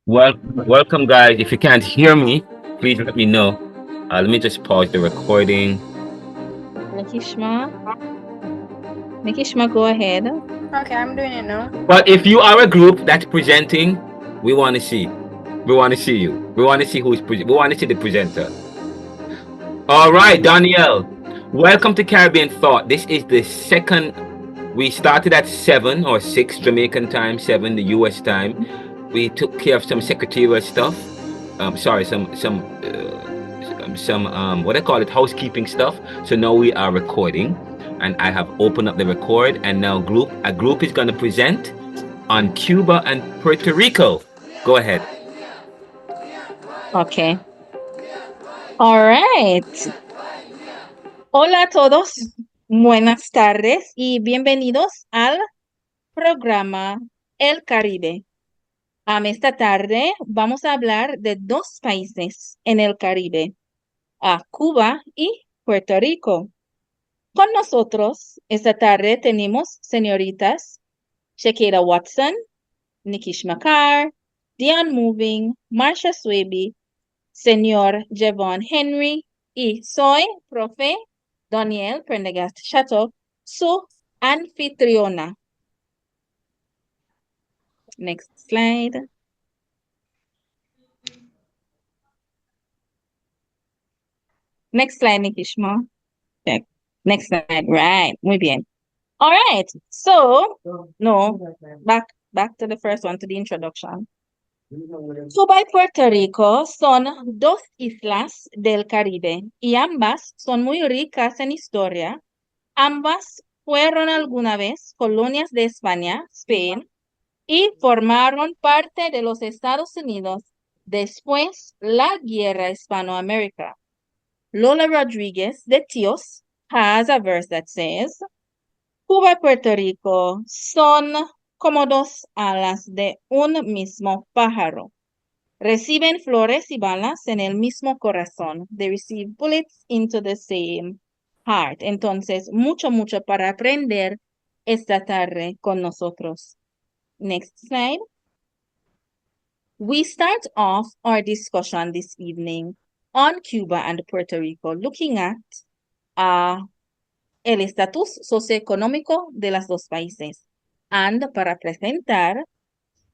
Welcome, guys. If you can't hear me, please let me know. Let me just pause the recording. Nikishma, Nikishma, go ahead. Okay, I'm doing it now. But if you are a group that's presenting, we want to see. We want to see you. We want to see we want to see the presenter. All right, Danielle. Welcome to Caribbean Thought. This is the second. We started at 7 or 6 Jamaican time, 7 the US time. We took care of some secretarial stuff. Sorry, some what I call it, housekeeping stuff. So now we are recording, and I have opened up the record, and now a group is going to present on Cuba and Puerto Rico. Go ahead. Okay. All right. Hola a todos. Buenas tardes y bienvenidos al programa El Caribe. Esta tarde vamos a hablar de dos países en el Caribe, a Cuba y Puerto Rico. Con nosotros esta tarde tenemos señoritas Shakira Watson, Nikishma Carr, Dion Moving, Marsha Swaby, señor Jevon Henry y soy profe Daniel Prendergast Chateau, su anfitriona. Next slide. Next slide, Nikishma. Next slide, right, muy bien. All right, so, no, back to the first one, to the introduction. Cuba y Puerto Rico son dos islas del Caribe y ambas son muy ricas en historia. Ambas fueron alguna vez colonias de España, Spain, y formaron parte de los Estados Unidos después la Guerra Hispanoamérica. Lola Rodriguez de Tíos has a verse that says, Cuba y Puerto Rico son como dos alas de un mismo pájaro. Reciben flores y balas en el mismo corazón. They receive bullets into the same heart. Entonces, mucho para aprender esta tarde con nosotros. Next slide. We start off our discussion this evening on Cuba and Puerto Rico, looking at el estatus socioeconómico de los dos países. And para presentar,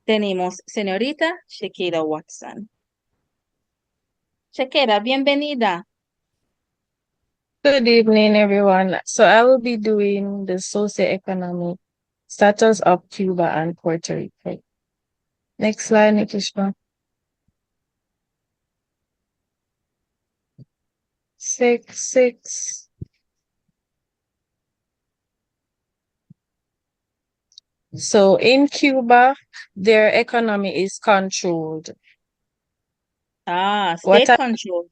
tenemos señorita Shakira Watson. Shakira, bienvenida. Good evening, everyone. So I will be doing the socioeconomic status of Cuba and Puerto Rico. Next slide, Nikishma. 6. So in Cuba, their economy is controlled. State control.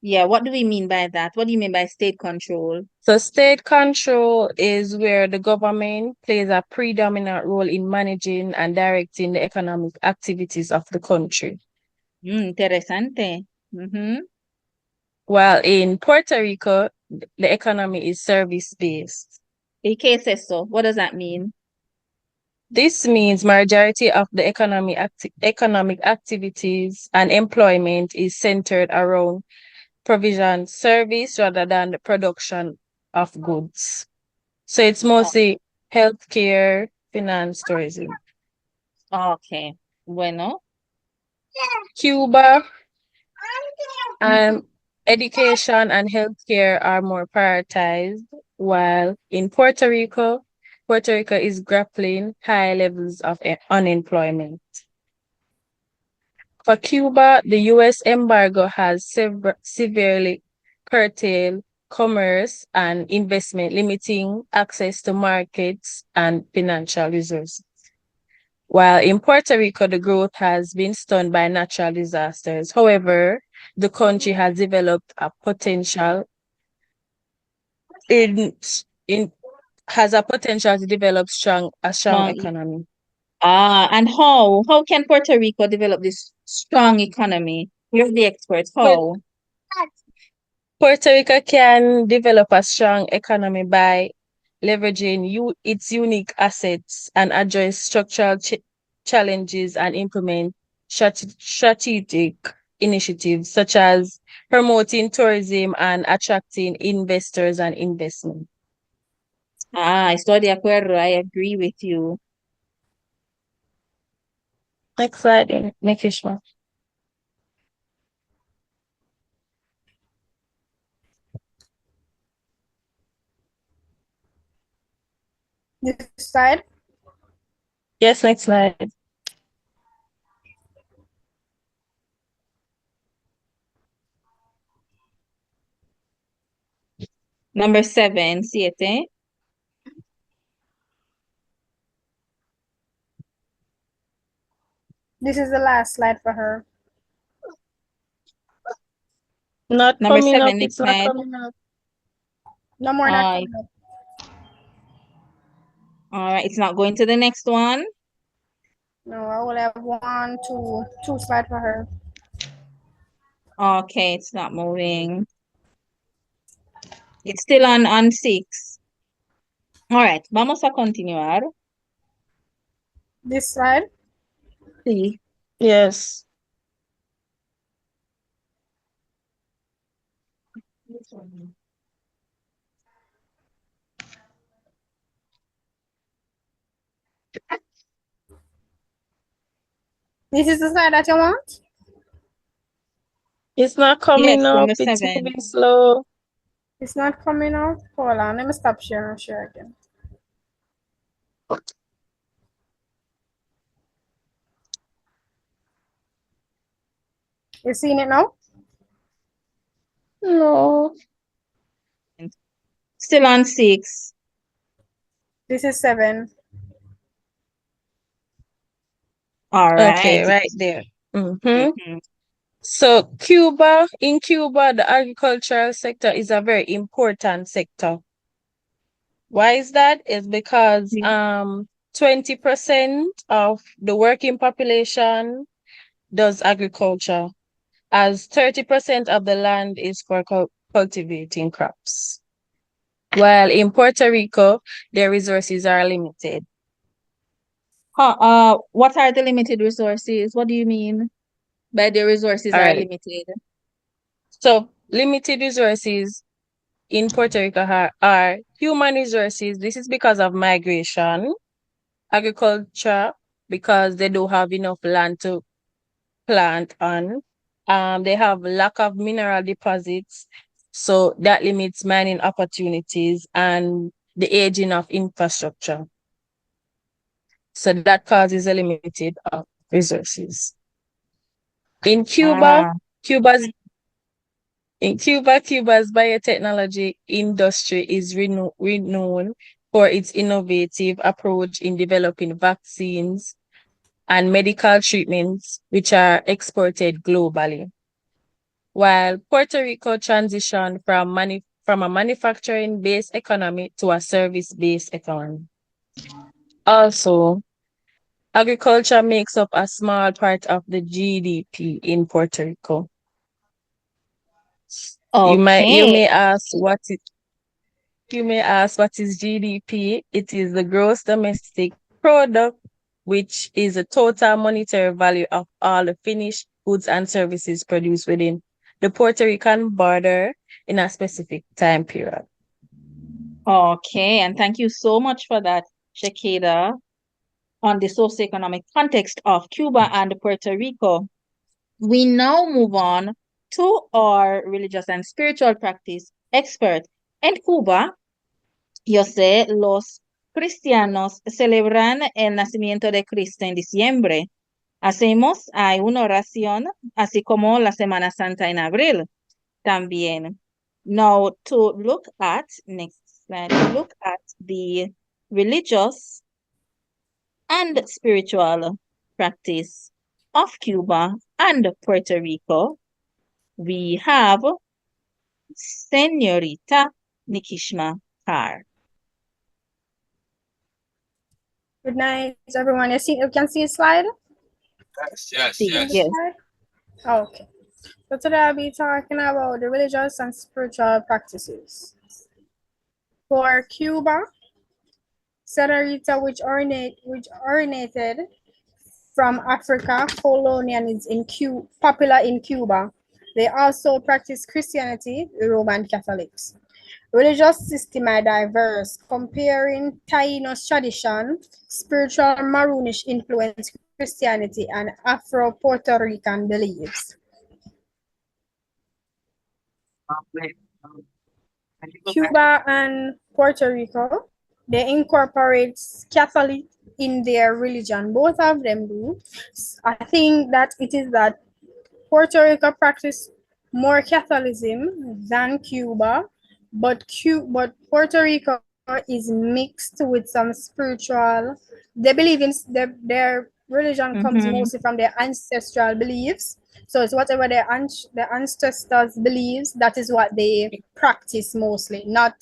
Yeah, what do we mean by that? What do you mean by state control? So state control is where the government plays a predominant role in managing and directing the economic activities of the country. Interesante. While in Puerto Rico, the economy is service-based. ¿Y qué es eso? What does that mean? This means majority of the economic activities and employment is centered around provision service rather than the production of goods. So it's mostly healthcare, finance, tourism. Okay. Bueno. Cuba, education and healthcare are more prioritized, while in Puerto Rico is grappling high levels of unemployment. For Cuba, the U.S. embargo has severely curtailed commerce and investment, limiting access to markets and financial resources. While in Puerto Rico, the growth has been stunned by natural disasters. However, the country has developed a potential to develop a strong economy. And how can Puerto Rico develop this strong economy? You're the expert. How? Puerto Rico can develop a strong economy by leveraging its unique assets and address structural challenges and implement strategic initiatives such as promoting tourism and attracting investors and investment. Estoy de acuerdo. I agree with you. Next slide, Nikishma. This slide. Yes, next slide. Number 7, 7. This is the last slide for her. Not Number coming 7, up. next It's not slide. coming up. No more not All coming up. right, it's not going to the next one. No, I will have one, two slides for her. Okay, it's not moving. It's still on 6. All right, vamos a continuar. This slide. Sí. Yes. This is the slide that you want? It's not coming Yes, up. number It's 7. moving slow. It's not coming out. Hold on, let me stop sharing and share again. You seeing it now? No. Still on 6. This is 7. All right. Okay, right there. Mhm. So in Cuba, the agricultural sector is a very important sector. Why is that? It's because Yeah. 20% of the working population does agriculture, as 30% of the land is for cultivating crops. While in Puerto Rico, their resources are limited. What are the limited resources? What do you mean by the resources All are right. limited? So limited resources in Puerto Rico are human resources. This is because of migration, agriculture, because they don't have enough land to plant on. They have lack of mineral deposits, so that limits mining opportunities and the aging of infrastructure. So that causes a limited of resources. In Cuba, Ah, Cuba's Cuba's biotechnology industry is renowned for its innovative approach in developing vaccines and medical treatments, which are exported globally. While Puerto Rico transitioned from a manufacturing-based economy to a service-based economy. Also, agriculture makes up a small part of the GDP in Puerto Rico. You okay. may ask what is GDP? It is the gross domestic product, which is the total monetary value of all the finished goods and services produced within the Puerto Rican border in a specific time period. Okay, and thank you so much for that, Shakeda, on the socioeconomic context of Cuba and Puerto Rico. We now move on to our religious and spiritual practice expert. En Cuba, yo sé, los cristianos celebran el nacimiento de Cristo en diciembre. Hay una oración, así como la Semana Santa en abril también. Now, to look at, next slide, to look at the religious and spiritual practice of Cuba and Puerto Rico, we have Señorita Nikishma Carr. Good night, everyone. You can see a slide? Yes, Sí, yes. yes. Okay. So today I'll be talking about the religious and spiritual practices. For Cuba, Senorita, which originated from Africa, colonialism popular in Cuba. They also practice Christianity, Roman Catholics. Religious systems are diverse, comparing Taínos tradition, spiritual Maroonish influence Christianity, and Afro-Puerto Rican beliefs. Cuba and Puerto Rico, they incorporate Catholic in their religion. Both of them do. I think that it is that Puerto Rico practice more Catholicism than Cuba, but Puerto Rico is mixed with some spiritual. They believe in their religion comes mostly from their ancestral beliefs. So it's whatever their ancestors believes, that is what they practice mostly, not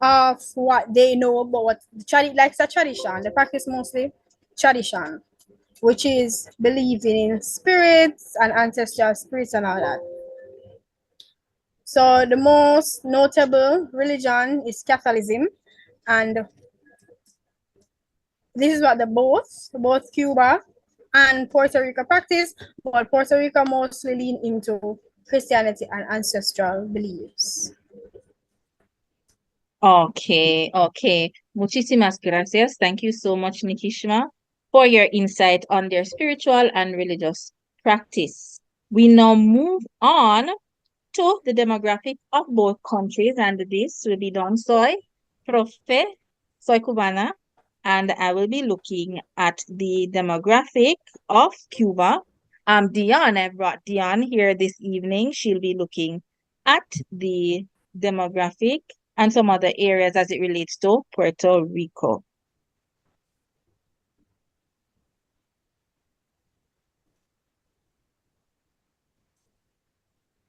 of what they know, but what like a tradition. They practice mostly tradition, which is believing in spirits and ancestral spirits and all that. So the most notable religion is Catholicism, and this is what both Cuba and Puerto Rico practice, but Puerto Rico mostly lean into Christianity and ancestral beliefs. Okay, okay. Muchísimas gracias. Thank you so much, Nikishma, for your insight on their spiritual and religious practice. We now move on to the demographic of both countries, and this will be done soy cubana, and I will be looking at the demographic of Cuba. Dion, I brought Dion here this evening. She'll be looking at the demographic and some other areas as it relates to Puerto Rico.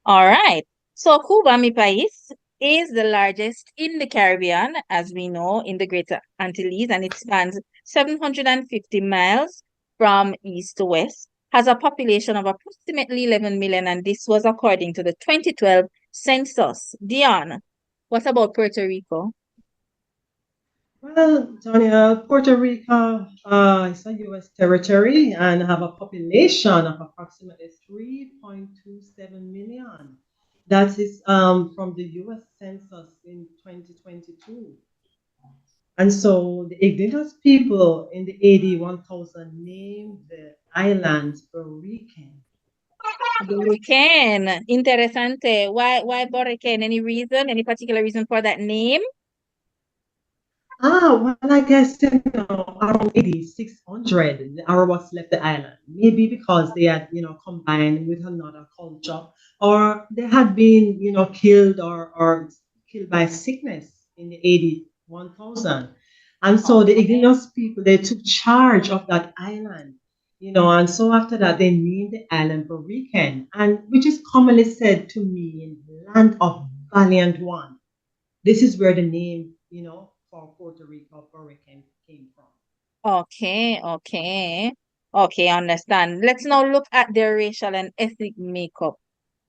All right. So Cuba, mi país, is the largest in the Caribbean, as we know, in the Greater Antilles, and it spans 750 miles from east to west, has a population of approximately 11 million, and this was according to the 2012 census. Dion, what about Puerto Rico? Well, Daniel, Puerto Rico is a U.S. territory and have a population of approximately 3.27 million. That is from the U.S. Census in 2022. And so the indigenous people in the AD 1000 named the islands Borican. Borican. Interesante. Why Borican? Any reason? Any particular reason for that name? Well, I guess, around 8600, the Arabs left the island. Maybe because they had, combined with another culture, or they had been, killed or killed by sickness in the AD 1000. And so the indigenous people, they took charge of that island, and so after that, they named the island Borican, and which is commonly said to mean land of valiant one. This is where the name, for Puerto Rico, Hurricane came from. Okay, okay. Okay, understand. Let's now look at their racial and ethnic makeup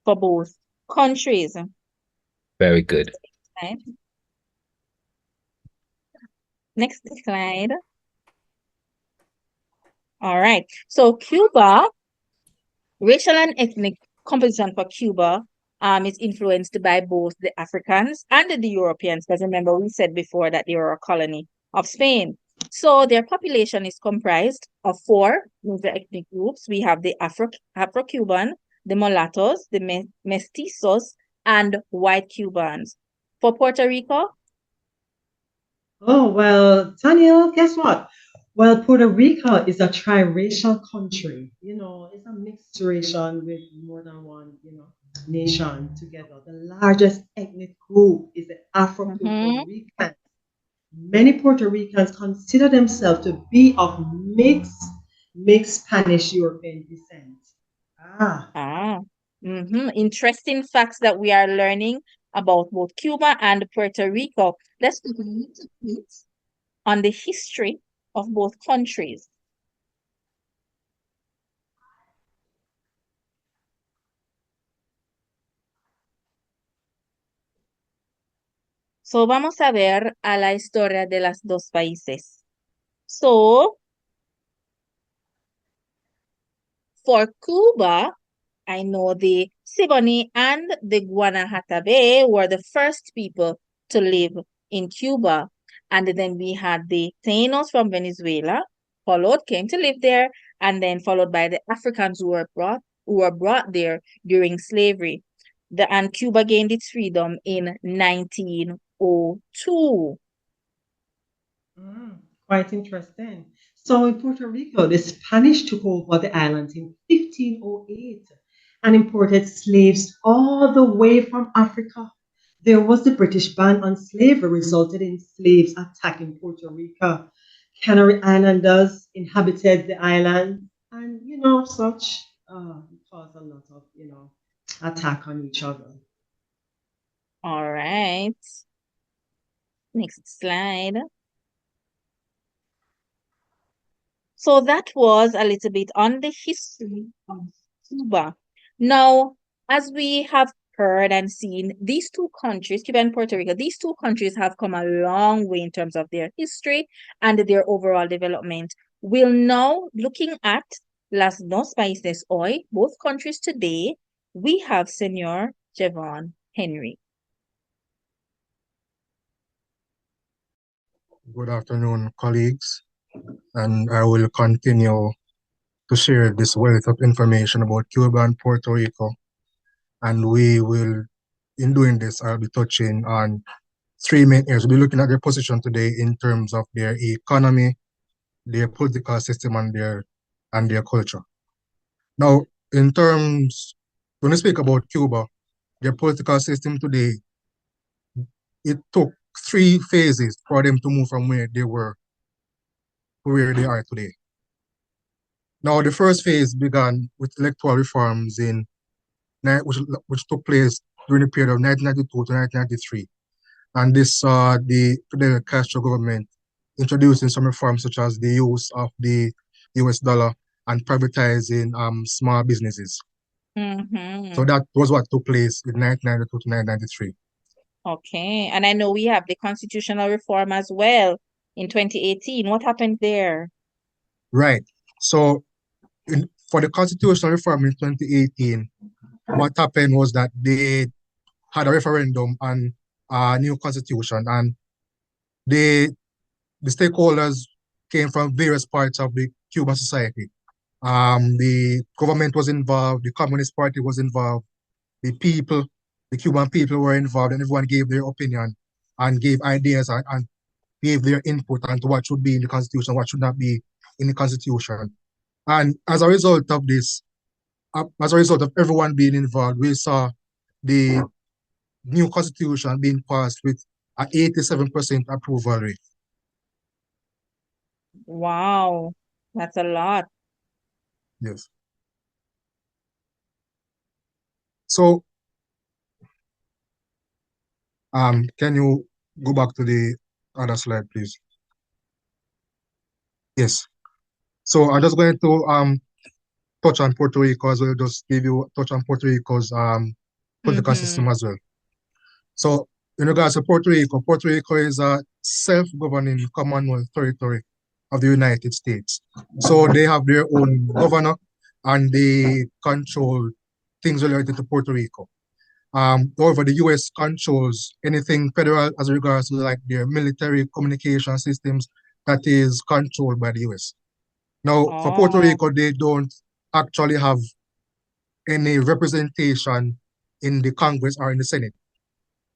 for both countries. Very good. Right. Next slide. All right. So Cuba, racial and ethnic composition for Cuba is influenced by both the Africans and the Europeans, because remember we said before that they were a colony of Spain. So their population is comprised of four major ethnic groups. We have the Afro-Cuban, the mulattoes, the mestizos, and white Cubans. For Puerto Rico, Oh, well, Daniel, guess what? Well, Puerto Rico is a triracial country. It's a mixed nation with more than one, nation together. The largest ethnic group is the Afro-Puerto Rican. Many Puerto Ricans consider themselves to be of mixed Spanish European descent. Interesting facts that we are learning about both Cuba and Puerto Rico. Let's look a little bit on the history of both countries. So vamos a ver a la historia de los dos países. So, For Cuba, I know the Siboney and the Guanahatabe were the first people to live in Cuba. And then we had the Tainos from Venezuela, came to live there, and then followed by the Africans who were brought there during slavery. And Cuba gained its freedom in 1902. Quite interesting. So in Puerto Rico, the Spanish took over the island in 1508 and imported slaves all the way from Africa. There was the British ban on slavery, resulted in slaves attacking Puerto Rico. Canary Islanders inhabited the island, and such caused a lot of attack on each other. All right. Next slide. So that was a little bit on the history of Cuba. Now, as we have heard and seen, these two countries, Cuba and Puerto Rico, these two countries have come a long way in terms of their history and their overall development. We'll now, looking at Las Dos Países hoy, both countries today, we have Senor Javon Henry. Good afternoon, colleagues, and I will continue to share this wealth of information about Cuba and Puerto Rico. And we will, in doing this, I'll be touching on three main areas. We'll be looking at their position today in terms of their economy, their political system, and their culture. Now, in terms, when we speak about Cuba, their political system today, it took 3 phases for them to move from where they were to where they are today. Now, the first phase began with electoral reforms which took place during the period of 1992 to 1993. And this saw the Fidel Castro government introducing some reforms such as the use of the US dollar and privatizing small businesses. So that was what took place in 1992 to 1993. Okay, and I know we have the constitutional reform as well in 2018. What happened there? Right. So for the constitutional reform in 2018, what happened was that they had a referendum on a new constitution, and the stakeholders came from various parts of the Cuban society. The government was involved, the Communist Party was involved, the Cuban people were involved, and everyone gave their opinion and gave ideas and gave their input onto what should be in the constitution, what should not be in the constitution. And as a result of this, as a result of everyone being involved, we saw the new constitution being passed with an 87% approval rate. Wow, that's a lot. Yes. So, can you go back to the other slide, please? Yes. So I'm just going to touch on Puerto Rico as well, just give you a touch on Puerto Rico's political system as well. So in regards to Puerto Rico is a self-governing Commonwealth territory of the United States. So they have their own governor and they control things related to Puerto Rico. However, the US controls anything federal as regards to like their military communication systems that is controlled by the US. Now, for Puerto Rico, they don't actually have any representation in the Congress or in the Senate.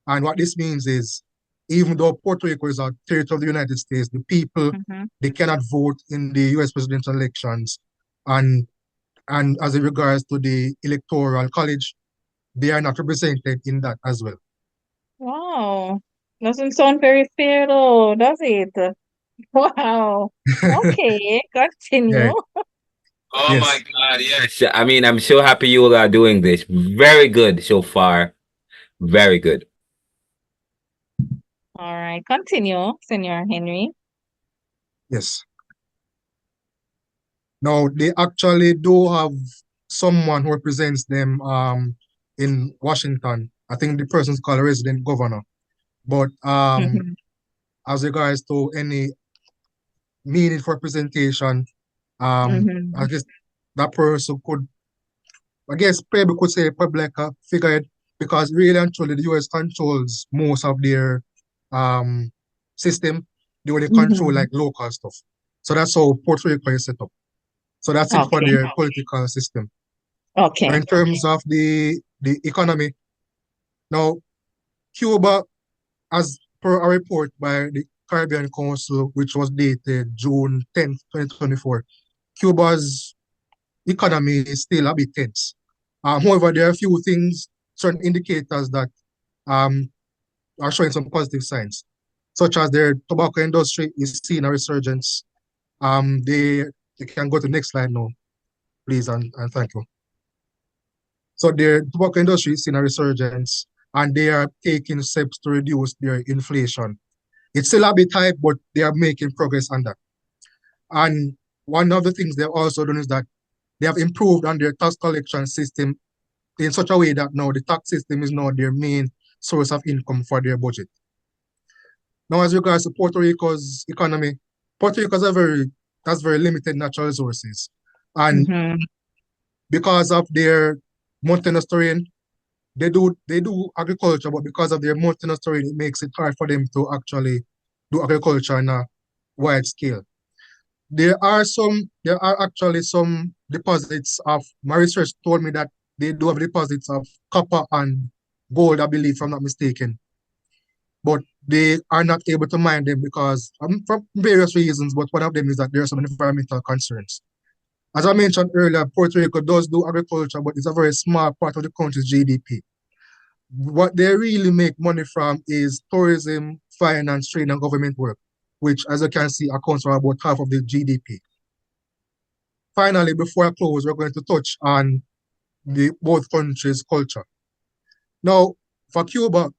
And what this means is, even though Puerto Rico is a territory of the United States, the people, they cannot vote in the US presidential elections. And as it regards to the Electoral College, they are not represented in that as well. Wow, doesn't sound very fair though, does it? Wow. Okay, continue. Yeah. Oh Yes. my God, yes. I mean, I'm so happy you are doing this. Very good so far. Very good. All right, continue, Senor Henry. Yes. Now, they actually do have someone who represents them in Washington. I think the person's called a resident governor. But as regards to any meaningful representation, at least that person could, I guess, maybe could say public figure it, because really and truly the US controls most of their system. They only control like local stuff. So that's how Puerto Rico is set up. So that's it for Okay. their political system. Okay. Now, in terms of the economy, now Cuba, as per a report by the Caribbean Council, which was dated June 10th, 2024, Cuba's economy is still a bit tense. However, there are a few things, certain indicators that um, are showing some positive signs, such as their tobacco industry is seeing a resurgence. They can go to the next slide now, please, and thank you. So their tobacco industry is seeing a resurgence, and they are taking steps to reduce their inflation. It's still a bit high, but they are making progress on that. And one of the things they've also done is that they have improved on their tax collection system in such a way that now the tax system is now their main source of income for their budget. Now, as regards to Puerto Rico's economy, Puerto Rico has very limited natural resources. And because of their mountainous terrain, they do agriculture, but because of their mountainous terrain, it makes it hard for them to actually do agriculture on a wide scale. There are actually some deposits of, my research told me that they do have deposits of copper and gold, I believe, if I'm not mistaken. But they are not able to mine them because from various reasons, but one of them is that there are some environmental concerns. As I mentioned earlier, Puerto Rico does do agriculture, but it's a very small part of the country's GDP. What they really make money from is tourism, finance, trade, and government work, which, as you can see, accounts for about half of the GDP. Finally, before I close, we're going to touch on both countries' culture. Now, for Cuba,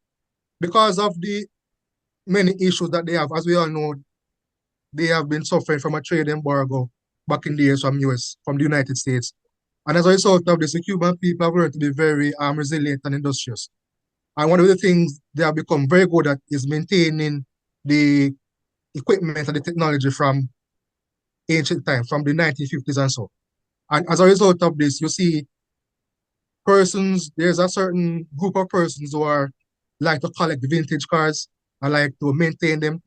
because of the many issues that they have, as we all know, they have been suffering from a trade embargo back in the years from the United States. And as a result of this, the Cuban people have learned to be very resilient and industrious. And one of the things they have become very good at is maintaining the equipment and the technology from ancient times, from the 1950s and so. And as a result of this, you see there's a certain group of persons who are like to collect vintage cars and like to maintain them.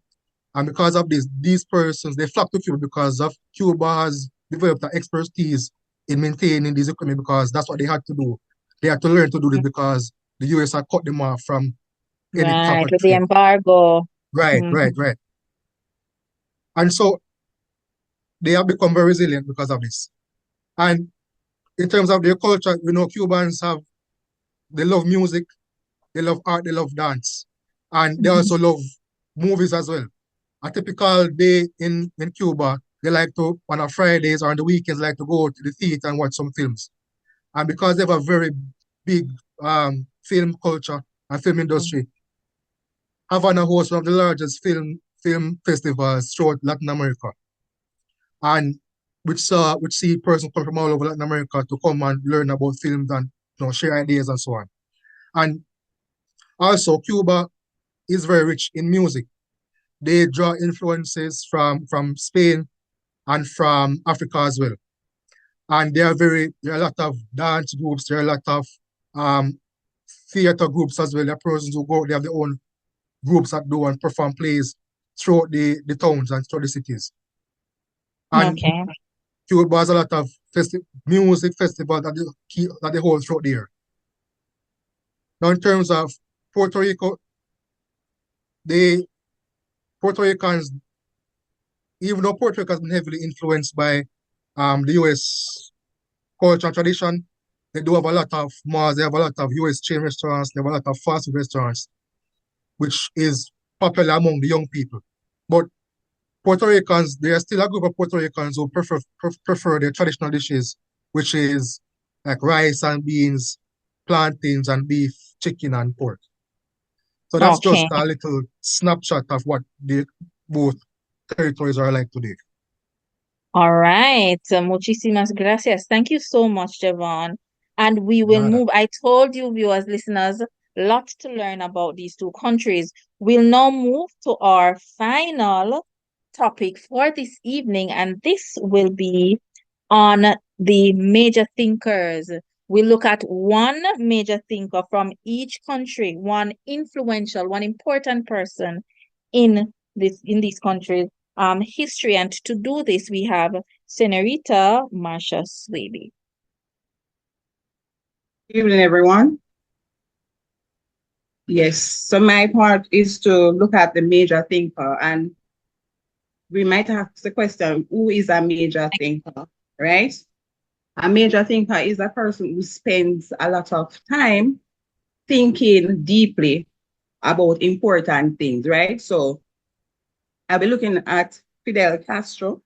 And because of this, these persons, they flock to Cuba because of Cuba has developed an expertise in maintaining these equipment, because that's what they had to do. They had to learn to do this because the US had cut them off from any type Right, of with the trade. embargo. Right. And so they have become very resilient because of this. And in terms of their culture, Cubans they love music, they love art, they love dance, and they also love movies as well. A typical day in Cuba, they like to, on a Fridays or on the weekends, like to go to the theater and watch some films. And because they have a very big film culture and film industry, Havana hosts one of the largest film festivals throughout Latin America, and which see persons come from all over Latin America to come and learn about films and share ideas and so on. And also, Cuba is very rich in music. They draw influences from Spain and from Africa as well. And there are a lot of dance groups, there are a lot of theater groups as well. There are persons who they have their own groups that do and perform plays throughout the towns and throughout the cities. And Cuba has a lot of music festivals that they hold throughout the year. Now, in terms of Puerto Rico, Puerto Ricans, even though Puerto Rico has been heavily influenced by the US culture and tradition, they do have a lot of malls, they have a lot of US chain restaurants, they have a lot of fast food restaurants, which is popular among the young people. But Puerto Ricans, there are still a group of Puerto Ricans who prefer their traditional dishes, which is like rice and beans, plantains and beef, chicken and pork. So that's just a little snapshot of what both territories are like today. All right. Muchísimas gracias. Thank you so much, Javon. And we will move. I told you, viewers, listeners, lots to learn about these two countries. We'll now move to our final topic for this evening, and this will be on the major thinkers. We look at one major thinker from each country, one influential, one important person in these countries' history. And to do this, we have Senorita Marsha Swaby. Good evening, everyone. Yes, so my part is to look at the major thinker, and we might ask the question, who is a major thinker, right? A major thinker is a person who spends a lot of time thinking deeply about important things, right? So I'll be looking at Fidel Castro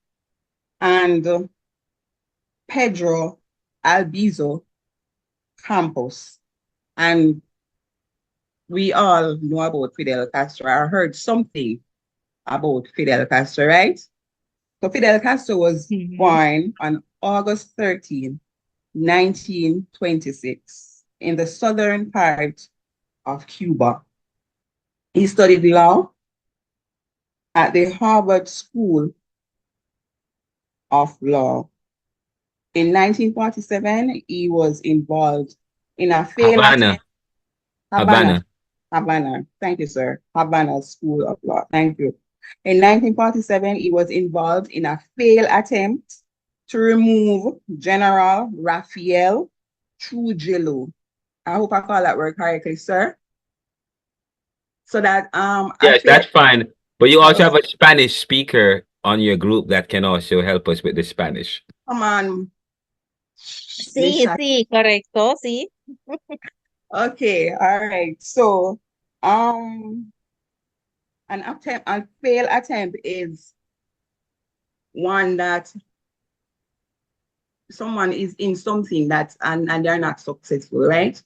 and Pedro Albizu Campos. And we all know about Fidel Castro. I heard something about Fidel Castro, right? So Fidel Castro was born on August 13, 1926, in the southern part of Cuba. He studied law at the Harvard School of Law. In 1947, he was involved in a failed attempt. Havana. Thank you, sir. Havana School of Law. Thank you. In 1947, he was involved in a failed attempt to remove General Rafael Trujillo. I hope I call that word correctly, sir. So that yes, that's fine. But you also have a Spanish speaker on your group that can also help us with the Spanish. Come on. Sí, correcto, sí. Okay, all right. So a failed attempt is one that someone is in something and they're not successful, right?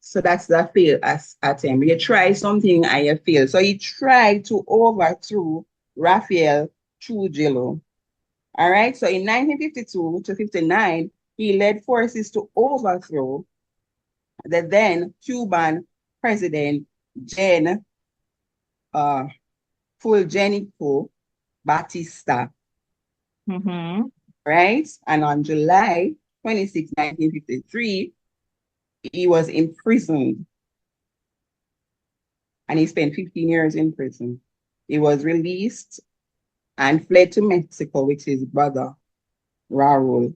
So that's the failed attempt. You try something and you fail. So he tried to overthrow Rafael Trujillo. All right. So in 1952 to 59, he led forces to overthrow the then Cuban president Fulgencio Batista. Right? And on July 26, 1953, he was imprisoned. And he spent 15 years in prison. He was released and fled to Mexico with his brother, Raul.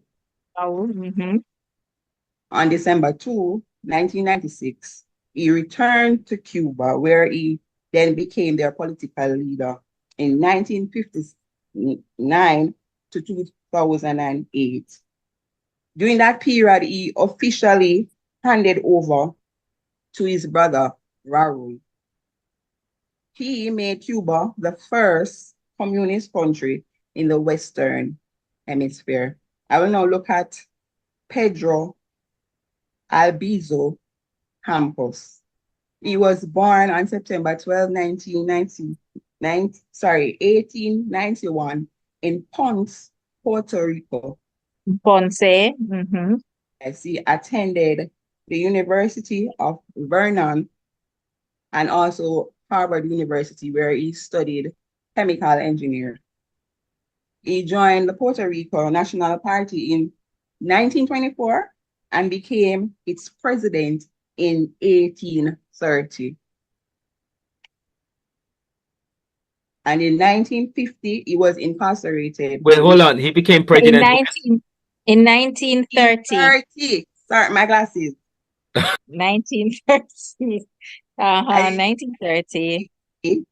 On December 2, 1996, he returned to Cuba, where he then became their political leader in 1959 to 2008. During that period, he officially handed over to his brother, Raul. He made Cuba the first communist country in the Western Hemisphere. I will now look at Pedro Albizu Campos. He was born on September 12, 1891 in Ponce, Puerto Rico. Ponce. Yes, he attended the University of Vernon and also Harvard University, where he studied chemical engineering. He joined the Puerto Rico National Party in 1924 and became its president in 1830. And in 1950, he was incarcerated. Wait, hold on. He became president in 1930. Sorry, my glasses. 1930. 1930.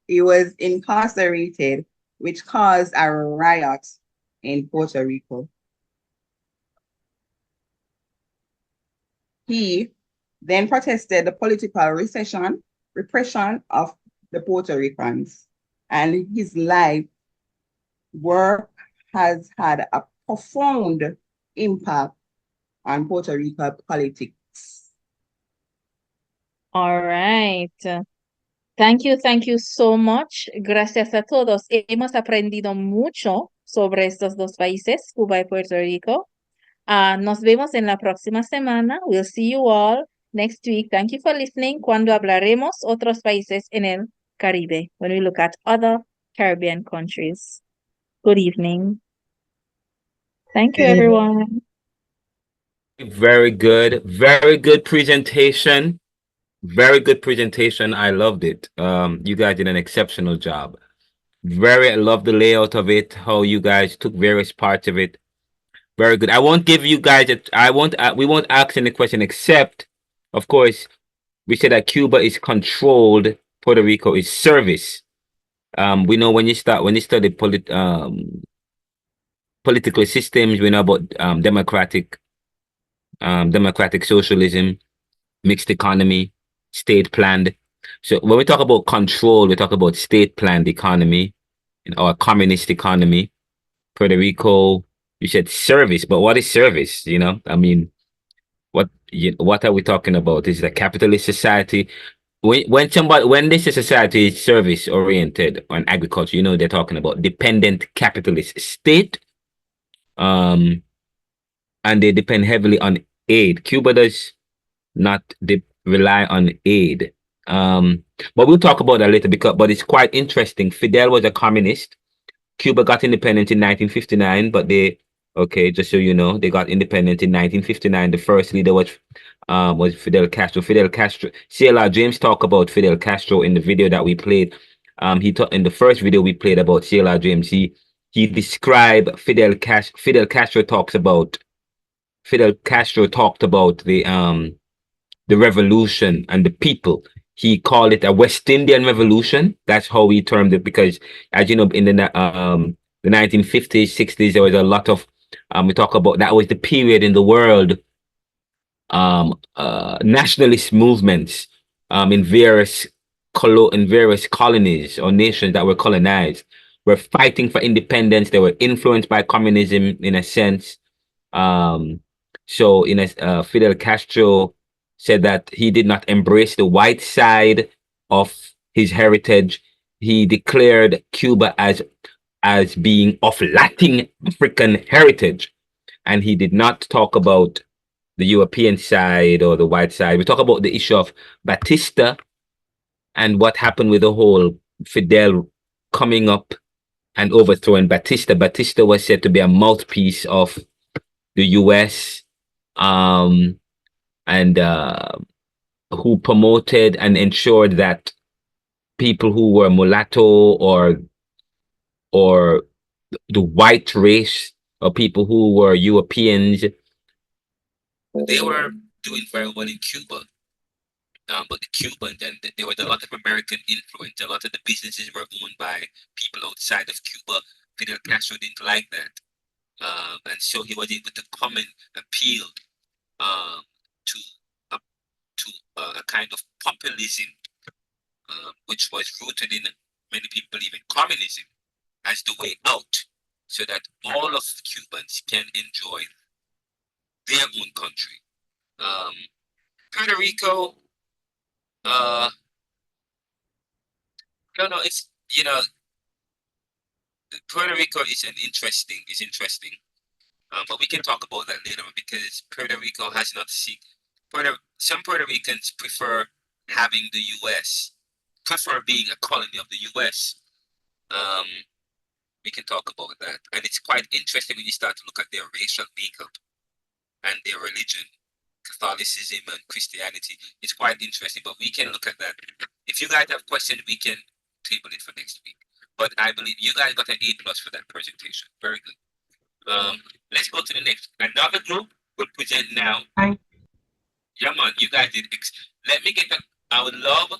He was incarcerated, which caused a riot in Puerto Rico. He then protested the political repression of the Puerto Ricans, and his life work has had a profound impact on Puerto Rico politics. All right. Thank you so much. Gracias a todos. Hemos aprendido mucho sobre estos dos países, Cuba y Puerto Rico. Nos vemos en la próxima semana. We'll see you all next week. Thank you for listening. Cuando hablaremos otros países en el Caribe, when we look at other Caribbean countries. Good evening. Thank you, everyone. very good. Very good presentation. Very good presentation. I loved it. You guys did an exceptional job. I love the layout of it, how you guys took various parts of it. Very good. I won't give you guys we won't ask any question except, of course, we said that Cuba is controlled, Puerto Rico is service. We know when you study political systems, we know about democratic socialism, mixed economy, state planned. So when we talk about control, we talk about state planned economy or communist economy. Puerto Rico, you said service, but what is service? I mean, what are we talking about? Is it a capitalist society? When this society is service oriented on agriculture, they're talking about dependent capitalist state, and they depend heavily on aid. Cuba does not rely on aid. But we'll talk about that later but it's quite interesting. Fidel was a communist. Cuba got independent in 1959, but just so you know, they got independent in 1959. The first leader was Fidel Castro. Fidel Castro. CLR James talked about Fidel Castro in the video that we played. In the first video we played about CLR James, he described Fidel Castro. Fidel Castro talked about the revolution and the people. He called it a West Indian revolution. That's how he termed it, because, as you know, in the 1950s, 60s, there was a lot of we talk about that was the period in the world, nationalist movements in various colonies or nations that were colonized were fighting for independence. They were influenced by communism in a sense. Fidel Castro said that he did not embrace the white side of his heritage. He declared Cuba as being of Latin African heritage, and he did not talk about the European side or the white side. We talk about the issue of Batista and what happened with the whole Fidel coming up and overthrowing Batista. Batista was said to be a mouthpiece of the US, and who promoted and ensured that people who were mulatto or the white race, or people who were Europeans, they were doing very well in Cuba. But the Cubans, and there was a lot of American influence. A lot of the businesses were owned by people outside of Cuba. Fidel Castro didn't like that. And so he was able to come and appeal to a kind of populism, which was rooted in many people believe in communism as the way out, so that all of Cubans can enjoy their own country. Puerto Rico, I don't know. Puerto Rico is interesting. But we can talk about that later, because Puerto Rico has not seen. Some Puerto Ricans prefer having the U.S. prefer being a colony of the U.S. We can talk about that, and it's quite interesting when you start to look at their racial makeup and their religion, Catholicism and Christianity. It's quite interesting, but we can look at that. If you guys have questions, we can table it for next week. But I believe you guys got an A+ for that presentation. Very good. Let's go to the next. Another group will present now. Yeah, man, you guys did. Let me get that. I would love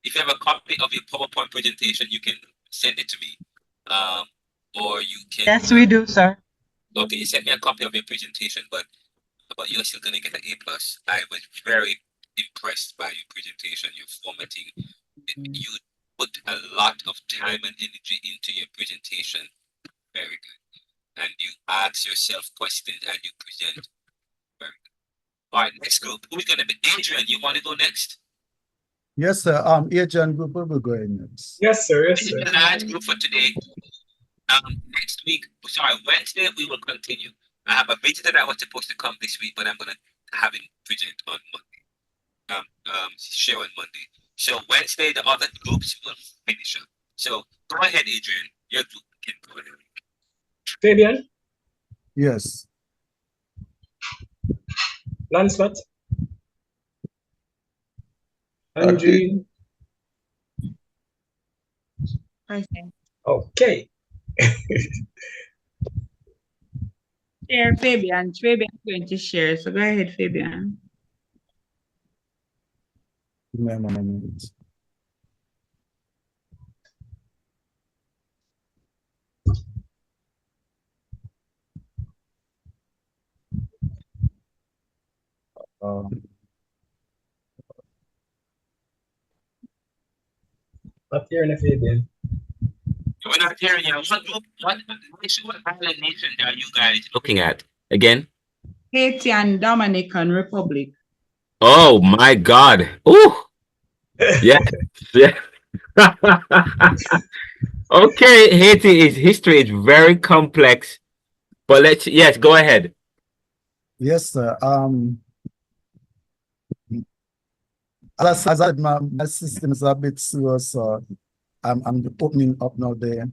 if you have a copy of your PowerPoint presentation, you can send it to me. Or you can. Yes, we do, sir. Okay, you send me a copy of your presentation, but you're still gonna get an A+. I was very impressed by your presentation, your formatting. You put a lot of time and energy into your presentation. Very good. And you ask yourself questions and you present. Very good. All right, next group. Who's gonna be? Adrian, you want to go next? Yes, sir. Adrian Group will be going next. Yes, sir. Yes, This sir. is the last group for today. Next week, Wednesday, we will continue. I have a visitor that was supposed to come this week, but I'm gonna have him present on Monday. Share on Monday. So Wednesday, the other groups will finish up. So go ahead, Adrian. Your group can go ahead. Fabian? Yes. Lancelot? Andrew? Okay. Share, Fabian. Fabian's going to share. So go ahead, Fabian. Give me a moment. Not hearing a Fabian. We're not hearing you. What island nation are you guys looking at again? Haiti and Dominican Republic. Oh my God! Ooh, yeah, yeah. Okay, Haiti history is very complex, but yes, go ahead. Yes, sir. As I said, my system is a bit slow, so I'm opening up now there.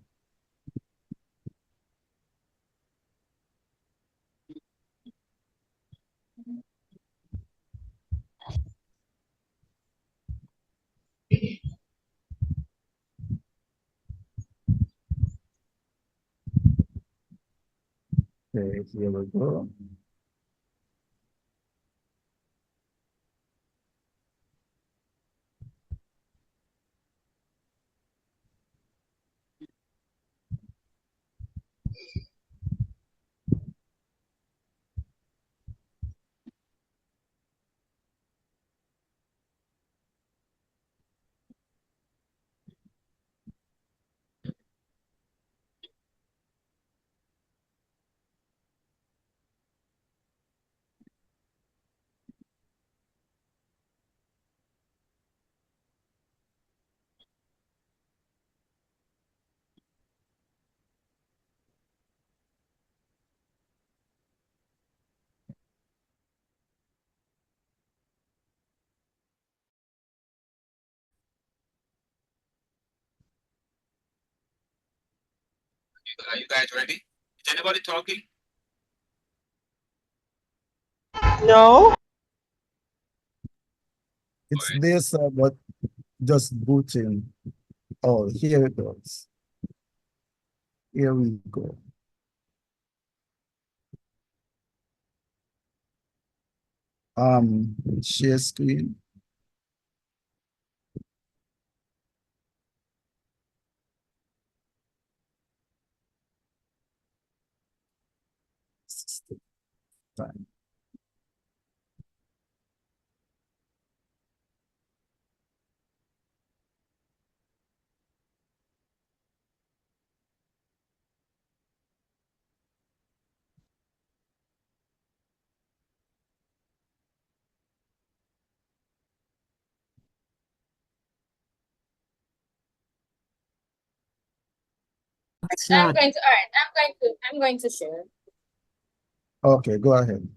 Okay, here we go. Are you guys ready? Is anybody talking? No. It's this, but just booting. Oh, here it goes. Here we go. Share screen. Time. It's I'm not. going to, all right, I'm going to share. Okay, go ahead.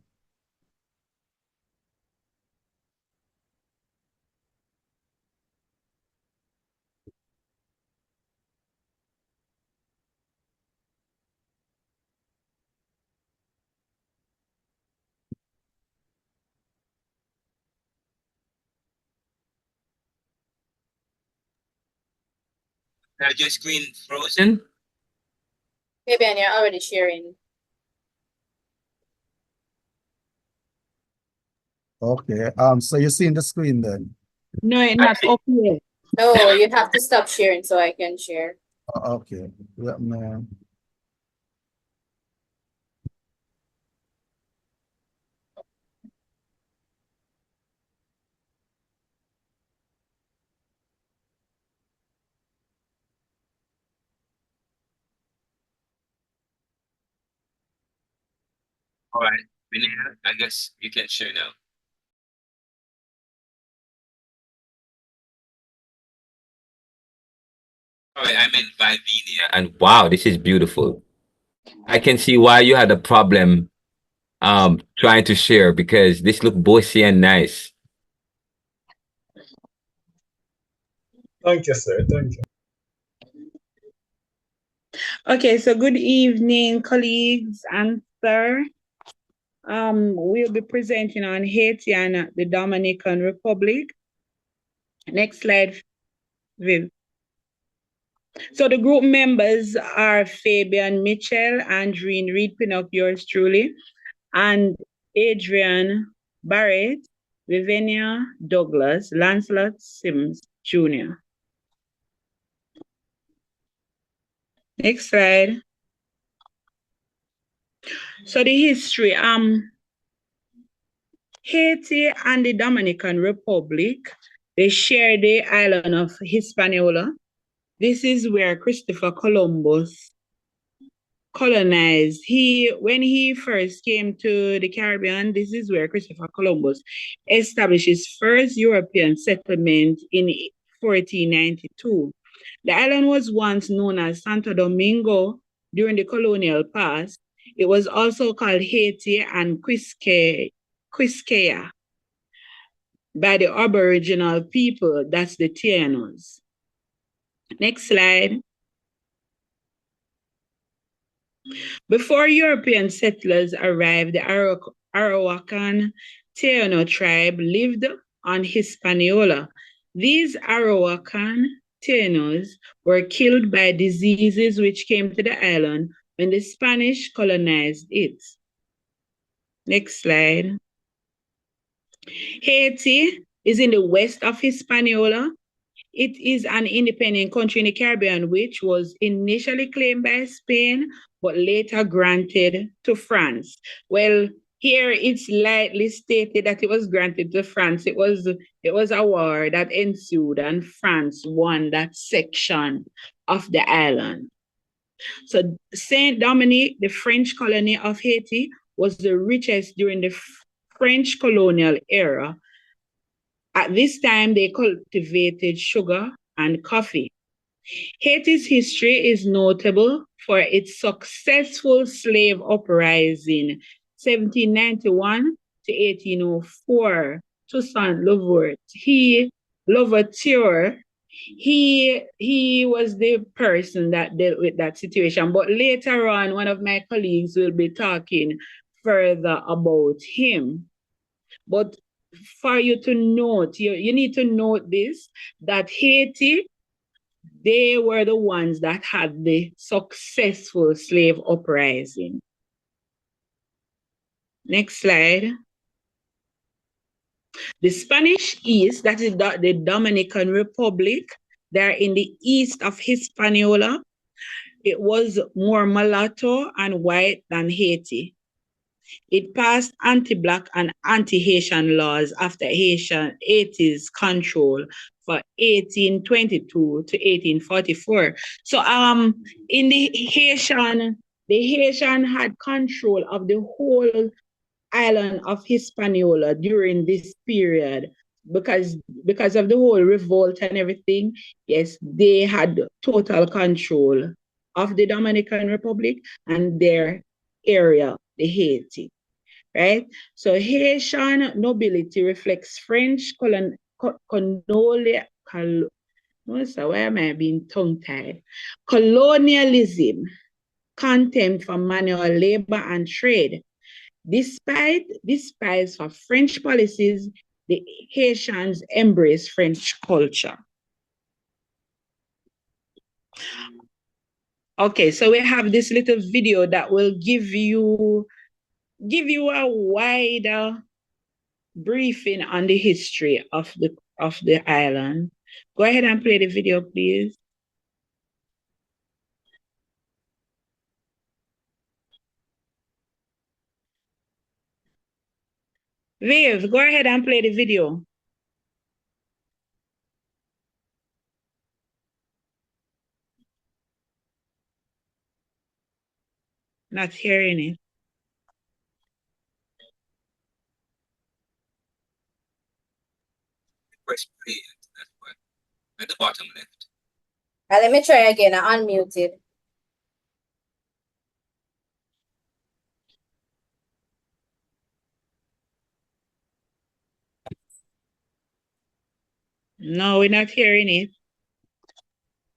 Is your screen frozen? Fabian, you're already sharing. Okay. So you're seeing the screen then? No, it's not up yet. No, you have to stop sharing so I can share. Okay. Let me. All right, Vinaya, I guess you can share now. All right, I'm in Vivinia, and wow, this is beautiful. I can see why you had a problem trying to share because this look bossy and nice. Thank you, sir. Thank you. Okay, so good evening, colleagues and sir. we'll be presenting on Haiti and the Dominican Republic. Next slide, Viv. So the group members are Fabian Mitchell, Andreen Reed, pin up yours truly, and Adrian Barrett, Vivinia Douglas, Lancelot Sims Jr. Next slide. So the history, Haiti and the Dominican Republic, they share the island of Hispaniola. This is where Christopher Columbus colonized. When he first came to the Caribbean, this is where Christopher Columbus established his first European settlement in 1492. The island was once known as Santo Domingo during the colonial past. It was also called Haiti and Quisqueya by the Aboriginal people, that's the Taínos. Next slide. Before European settlers arrived, the Arawakan Taíno tribe lived on Hispaniola. These Arawakan Taínos were killed by diseases which came to the island when the Spanish colonized it. Next slide. Haiti is in the west of Hispaniola. It is an independent country in the Caribbean, which was initially claimed by Spain, but later granted to France. Well, here it's lightly stated that it was granted to France. It was a war that ensued, and France won that section of the island. So Saint Dominique, the French colony of Haiti, was the richest during the French colonial era. At this time, they cultivated sugar and coffee. Haiti's history is notable for its successful slave uprising, 1791 to 1804, Toussaint Louverture. He was the person that dealt with that situation. But later on, one of my colleagues will be talking further about him. But for you to note, you need to note this, that Haiti, they were the ones that had the successful slave uprising. Next slide. The Spanish East, that is the Dominican Republic, they're in the east of Hispaniola. It was more mulatto and white than Haiti. It passed anti-Black and anti-Haitian laws after Haiti's control for 1822 to 1844. So in the Haitian had control of the whole island of Hispaniola during this period because of the whole revolt and everything. Yes, they had total control of the Dominican Republic and their area, the Haiti, right? So Haitian nobility reflects French colonialism, contempt for manual labor and trade. Despite for French policies, the Haitians embrace French culture. Okay, so we have this little video that will give you a wider briefing on the history of the island. Go ahead and play the video, please. Viv, go ahead and play the video. Not hearing it. Press play at the bottom left. Let me try again. I unmuted. No, we're not hearing it.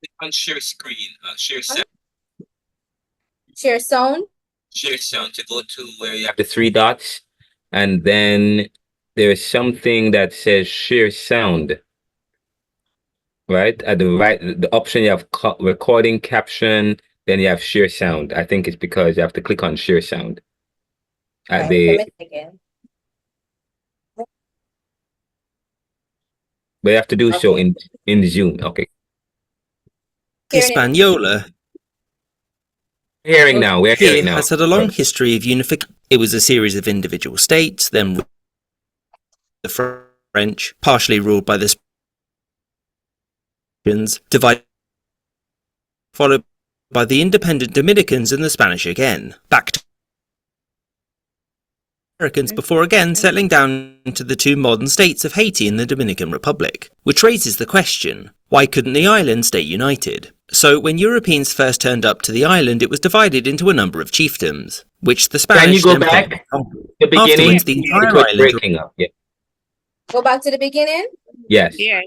Click on share screen, share sound. Share sound. share sound to go to where you have the three dots, and then there's something that says share sound. Right at the option you have recording caption, then you have share sound. I think it's because you have to click on share sound at the. But you have to do so in Zoom. Okay. Hispaniola Hearing now. We're here hearing now. has had a long history of unification. It was a series of individual states, then the French, partially ruled by the Spaniards, divided, followed by the independent Dominicans and the Spanish again, back to Americans before again settling down into the two modern states of Haiti and the Dominican Republic, which raises the question, why couldn't the island stay united? So when Europeans first turned up to the island, it was divided into a number of chiefdoms, which the Spanish Can you go then back? conquered. The beginning. Afterwards, the entire It was island breaking up. Yeah. Go back to the beginning. Yes. Yeah.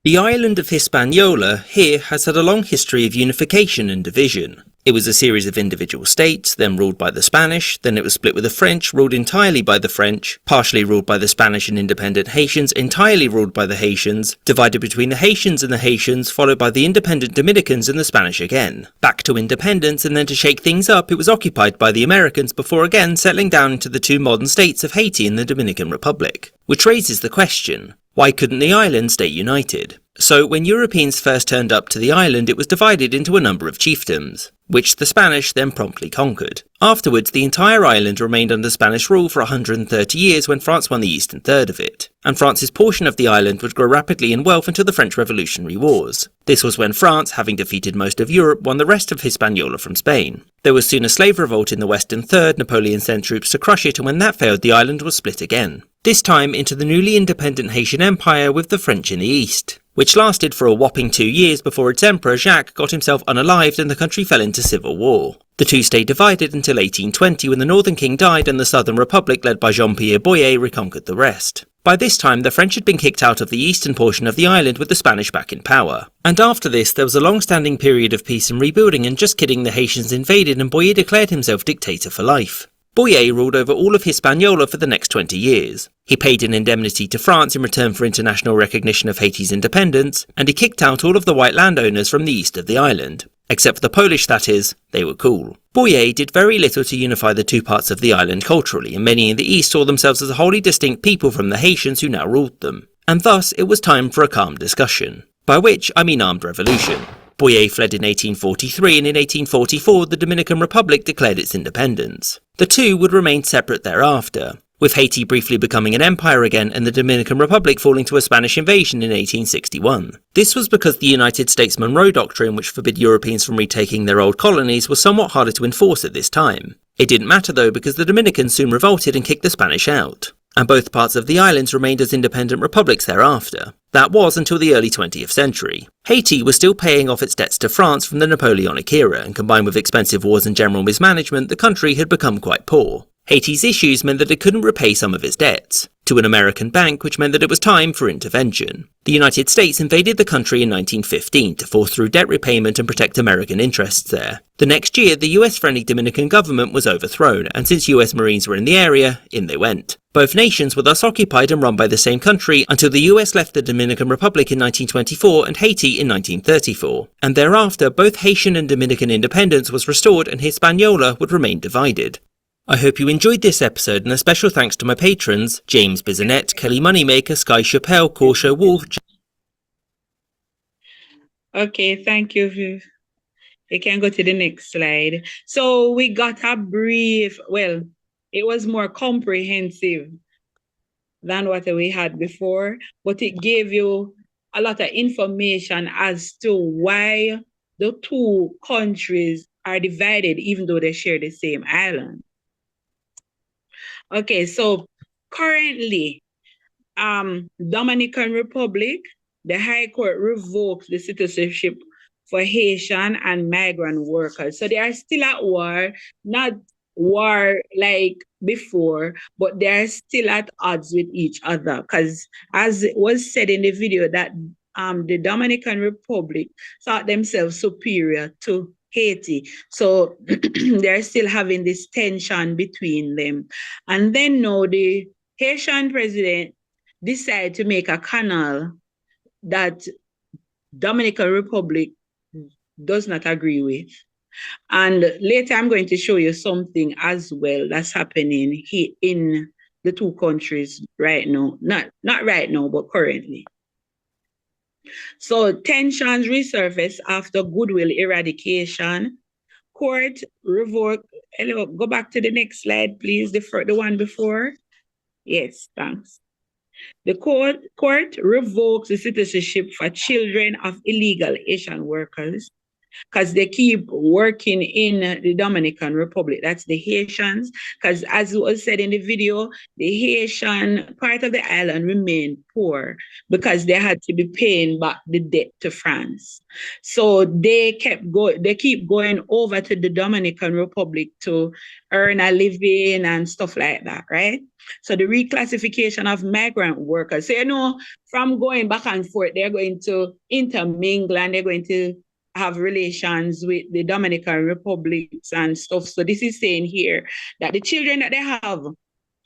The island of Hispaniola here has had a long history of unification and division. It was a series of individual states, then ruled by the Spanish, then it was split with the French, ruled entirely by the French, partially ruled by the Spanish and independent Haitians, entirely ruled by the Haitians, divided between the Haitians and the Haitians, followed by the independent Dominicans and the Spanish again. Back to independence, and then to shake things up, it was occupied by the Americans before again settling down into the two modern states of Haiti and the Dominican Republic. Which raises the question, why couldn't the island stay united? So when Europeans first turned up to the island, it was divided into a number of chiefdoms, which the Spanish then promptly conquered. Afterwards, the entire island remained under Spanish rule for 130 years when France won the eastern third of it, and France's portion of the island would grow rapidly in wealth until the French Revolutionary Wars. This was when France, having defeated most of Europe, won the rest of Hispaniola from Spain. There was soon a slave revolt in the western third. Napoleon sent troops to crush it, and when that failed, the island was split again. This time into the newly independent Haitian Empire with the French in the east, which lasted for a whopping 2 years before its emperor Jacques got himself unalived and the country fell into civil war. The two stayed divided until 1820 when the Northern King died and the Southern Republic led by Jean-Pierre Boyer reconquered the rest. By this time the French had been kicked out of the eastern portion of the island with the Spanish back in power. And after this there was a long-standing period of peace and rebuilding, and just kidding, the Haitians invaded and Boyer declared himself dictator for life. Boyer ruled over all of Hispaniola for the next 20 years. He paid an indemnity to France in return for international recognition of Haiti's independence, and he kicked out all of the white landowners from the east of the island. Except for the Polish, that is, they were cool. Boyer did very little to unify the two parts of the island culturally, and many in the east saw themselves as a wholly distinct people from the Haitians who now ruled them. And thus it was time for a calm discussion. By which I mean armed revolution. Boyer fled in 1843, and in 1844 the Dominican Republic declared its independence. The two would remain separate thereafter, with Haiti briefly becoming an empire again and the Dominican Republic falling to a Spanish invasion in 1861. This was because the United States Monroe Doctrine, which forbid Europeans from retaking their old colonies, was somewhat harder to enforce at this time. It didn't matter though, because the Dominicans soon revolted and kicked the Spanish out, and both parts of the islands remained as independent republics thereafter. That was until the early 20th century. Haiti was still paying off its debts to France from the Napoleonic era, and combined with expensive wars and general mismanagement, the country had become quite poor. Haiti's issues meant that it couldn't repay some of its debts to an American bank, which meant that it was time for intervention. The United States invaded the country in 1915 to force through debt repayment and protect American interests there. The next year, the US-friendly Dominican government was overthrown, and since US Marines were in the area, in they went. Both nations were thus occupied and run by the same country until the US left the Dominican Republic in 1924 and Haiti in 1934. And thereafter, both Haitian and Dominican independence was restored and Hispaniola would remain divided. I hope you enjoyed this episode, and a special thanks to my patrons, James Bisonet, Kelly Moneymaker, Sky Chappelle, Corsho Wolf. Okay, thank you. You can go to the next slide. So we got a brief, well, it was more comprehensive than what we had before, but it gave you a lot of information as to why the two countries are divided even though they share the same island. Okay, so currently, Dominican Republic, the High Court revoked the citizenship for Haitian and migrant workers. So they are still at war, not war like before, but they are still at odds with each other. Because as was said in the video, that the Dominican Republic thought themselves superior to Haiti. So they're still having this tension between them. And then now the Haitian president decided to make a canal that Dominican Republic does not agree with. And later I'm going to show you something as well that's happening here in the two countries right now. Not right now, but currently. So tensions resurface after goodwill eradication. Court revoked. Hello, go back to the next slide, please. The one before. Yes, thanks. The court revokes the citizenship for children of illegal Asian workers because they keep working in the Dominican Republic. That's the Haitians. Because as was said in the video, the Haitian part of the island remained poor because they had to be paying back the debt to France. So they keep going over to the Dominican Republic to earn a living and stuff like that, right? So the reclassification of migrant workers. So, you know, from going back and forth, they're going to intermingle and they're going to have relations with the Dominican Republics and stuff. So this is saying here that the children that they have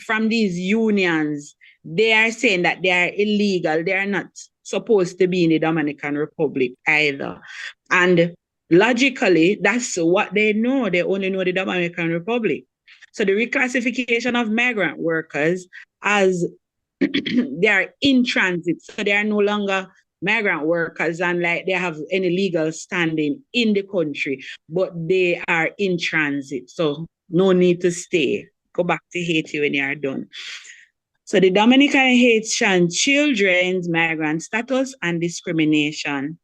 from these unions, they are saying that they are illegal. They are not supposed to be in the Dominican Republic either. And logically, that's what they know. They only know the Dominican Republic. So the reclassification of migrant workers as they are in transit. So they are no longer migrant workers and like they have any legal standing in the country, but they are in transit. So no need to stay. Go back to Haiti when you are done. So the Dominican Haitian children's migrant status and discrimination.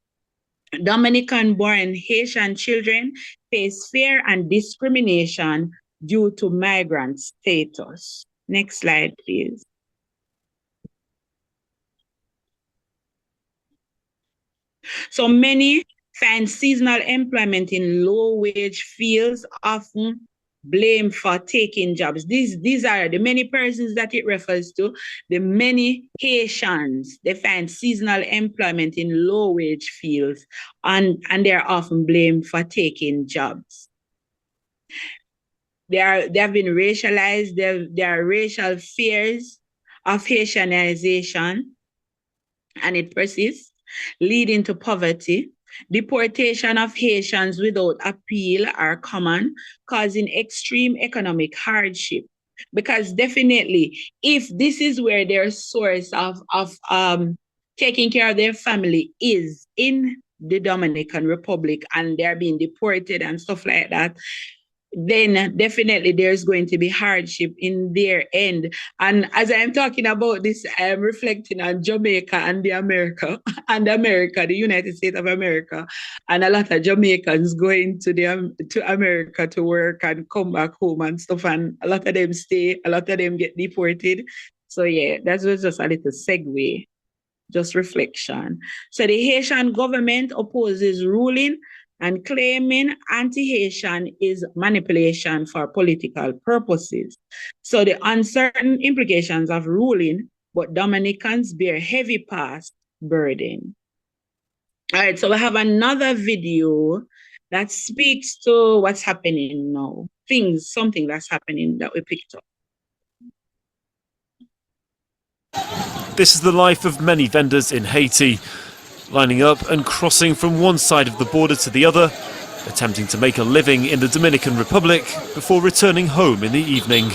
Dominican-born Haitian children face fear and discrimination due to migrant status. Next slide, please. So many find seasonal employment in low-wage fields, often blamed for taking jobs. These are the many persons that it refers to. The many Haitians, they find seasonal employment in low-wage fields, and they're often blamed for taking jobs. They have been racialized. There are racial fears of Haitianization, and it persists, leading to poverty. Deportation of Haitians without appeal are common, causing extreme economic hardship. Because definitely, if this is where their source of taking care of their family is in the Dominican Republic and they're being deported and stuff like that, then definitely there's going to be hardship in their end. And as I'm talking about this, I'm reflecting on Jamaica and the United States of America, and a lot of Jamaicans going to America to work and come back home and stuff, and a lot of them stay, a lot of them get deported. So yeah, that was just a little segue, just reflection. So the Haitian government opposes ruling and claiming anti-Haitian is manipulation for political purposes. So the uncertain implications of ruling, but Dominicans bear heavy past burden. All right, so we have another video that speaks to what's happening now. Something that's happening that we picked up. This is the life of many vendors in Haiti, lining up and crossing from one side of the border to the other, attempting to make a living in the Dominican Republic before returning home in the evening.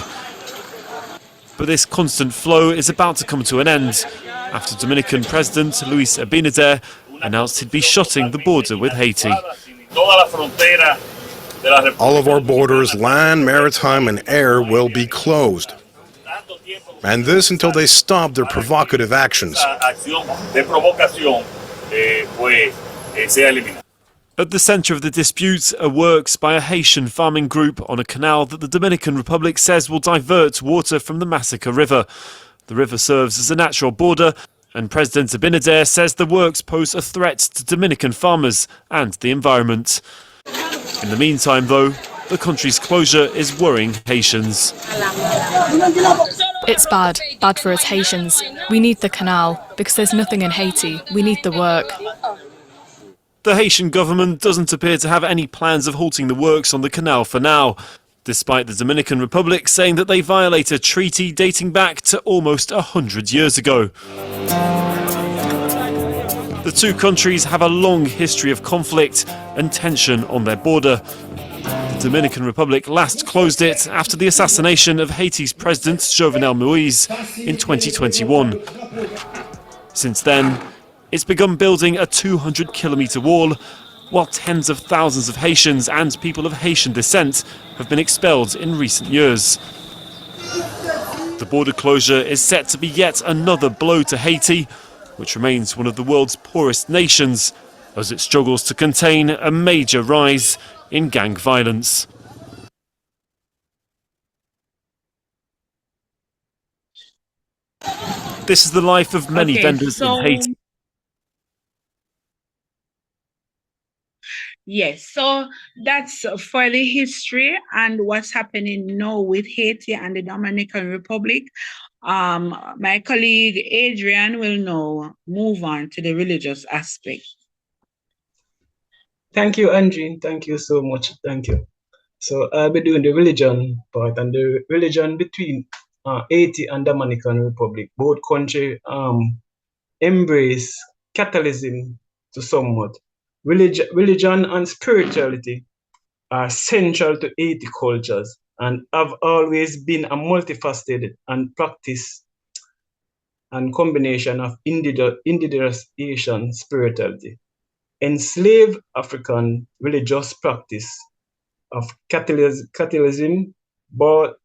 But this constant flow is about to come to an end after Dominican President Luis Abinader announced he'd be shutting the border with Haiti. All of our borders, land, maritime and air, will be closed. And this until they stop their provocative actions. At the centre of the dispute are works by a Haitian farming group on a canal that the Dominican Republic says will divert water from the Massacre River. The river serves as a natural border, and President Abinader says the works pose a threat to Dominican farmers and the environment. In the meantime, though, the country's closure is worrying Haitians. It's bad for us Haitians. We need the canal because there's nothing in Haiti. We need the work. The Haitian government doesn't appear to have any plans of halting the works on the canal for now, despite the Dominican Republic saying that they violate a treaty dating back to almost 100 years ago. The two countries have a long history of conflict and tension on their border. The Dominican Republic last closed it after the assassination of Haiti's President Jovenel Moise in 2021. Since then, it's begun building a 200-kilometre wall, while tens of thousands of Haitians and people of Haitian descent have been expelled in recent years. The border closure is set to be yet another blow to Haiti, which remains one of the world's poorest nations, as it struggles to contain a major rise in gang violence. This is the life of many vendors in Haiti. Yes, so that's for the history and what's happening now with Haiti and the Dominican Republic. My colleague Adrian will now move on to the religious aspect. Thank you, Angie. Thank you so much. Thank you. So I'll be doing the religion part, and the religion between Haiti and Dominican Republic. Both countries embrace Catholicism to somewhat. Religion and spirituality are central to Haiti cultures and have always been a multifaceted and practice and combination of indigenous Haitian spirituality. Enslaved African religious practice of Catholicism brought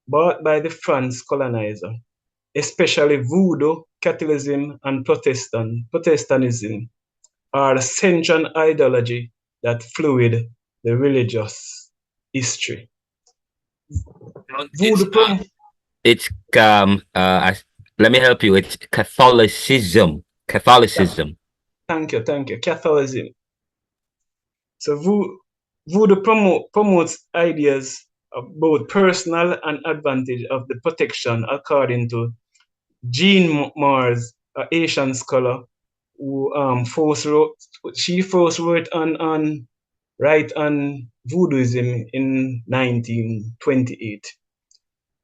by the French colonizer, especially Voodoo, Catholicism, and Protestantism, are central ideology that fluid the religious history. Let me help you. It's Catholicism. Catholicism. Thank you. Catholicism. So Voodoo promotes ideas of both personal and advantage of the protection, according to Jean Mars, a Asian scholar who first wrote on Voodooism in 1928.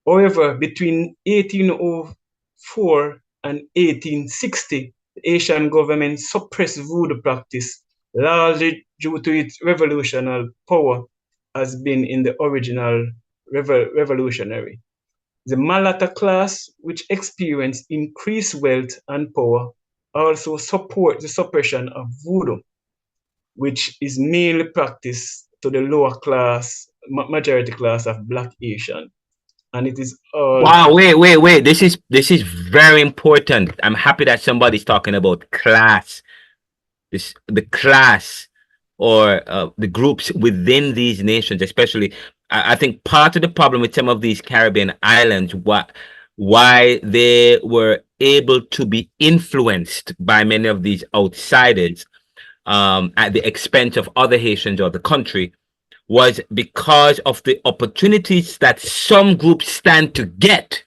However, between 1804 and 1860, the Asian government suppressed Voodoo practice, largely due to its revolutionary power as being in the original revolutionary. The Malata class, which experienced increased wealth and power, also support the suppression of Voodoo, which is mainly practiced to the lower class, majority class of Black Asian. And it is wow, wait. This is very important. I'm happy that somebody's talking about class. The class or the groups within these nations, especially. I think part of the problem with some of these Caribbean islands, why they were able to be influenced by many of these outsiders at the expense of other Haitians or the country, was because of the opportunities that some groups stand to get.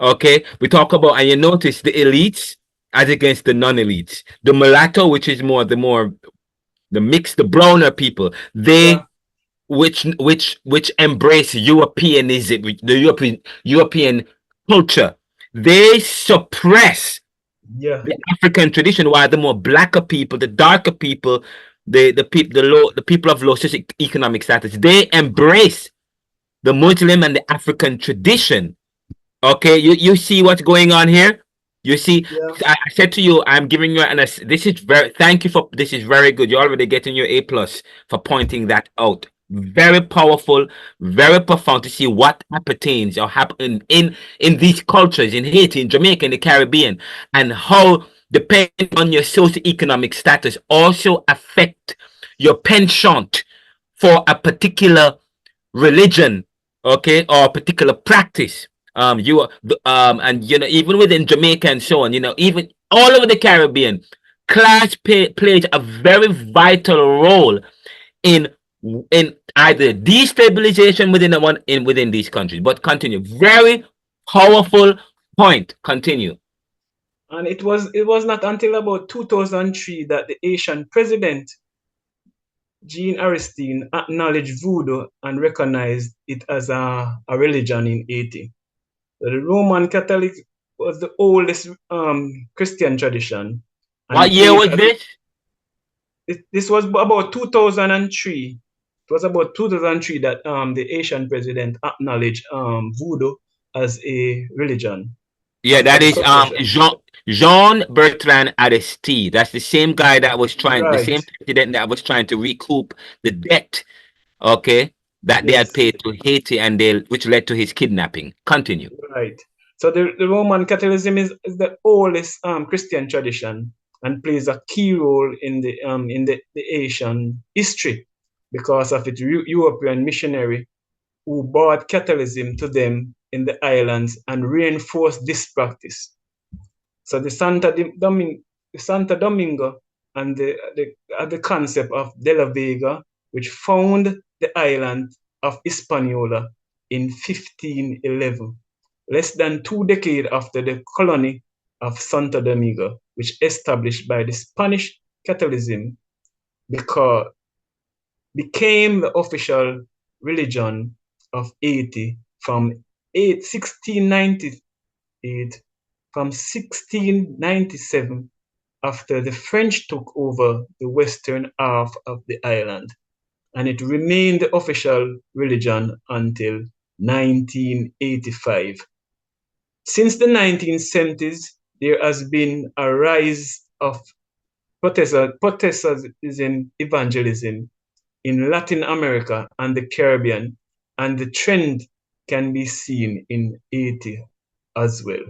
Okay, we talk about, and you notice the elites as against the non-elites. The mulatto, which is the mixed, the browner people, which embrace Europeanism, the European culture, they suppress the African tradition, while the more blacker people, the darker people, the people of low socioeconomic status, they embrace the Muslim and the African tradition. Okay, you see what's going on here? You see, I said to you, I'm giving you this is very good. You're already getting your A+ for pointing that out. Very powerful, very profound to see what appertains or happen in these cultures, in Haiti, in Jamaica, in the Caribbean, and how, depending on your socioeconomic status, also affect your penchant for a particular religion, okay, or a particular practice. And even within Jamaica and so on, even all over the Caribbean, class plays a very vital role in either destabilization within these countries. But continue. Very powerful point. Continue. And it was not until about 2003 that the Haitian president, Jean Aristide, acknowledged voodoo and recognized it as a religion in Haiti. So the Roman Catholic was the oldest Christian tradition. And What year was this? This was about 2003. It was about 2003 that the Haitian president acknowledged voodoo as a religion. Yeah, that is Jean Bertrand Aristide. That's the same guy that was trying, the same president that was trying to recoup the debt, okay, that they had paid to Haiti, and which led to his kidnapping. Continue. Right. So the Roman Catholicism is the oldest Christian tradition and plays a key role in the Asian history because of its European missionary who brought Catholicism to them in the islands and reinforced this practice. So the Santo Domingo and the concept of De La Vega, which found the island of Hispaniola in 1511, less than 2 decades after the colony of Santo Domingo, which established by the Spanish Catholicism, became the official religion of Haiti from 1698, from 1697, after the French took over the western half of the island, and it remained the official religion until 1985. Since the 1970s, there has been a rise of Protestantism evangelism in Latin America and the Caribbean, and the trend can be seen in Haiti as well.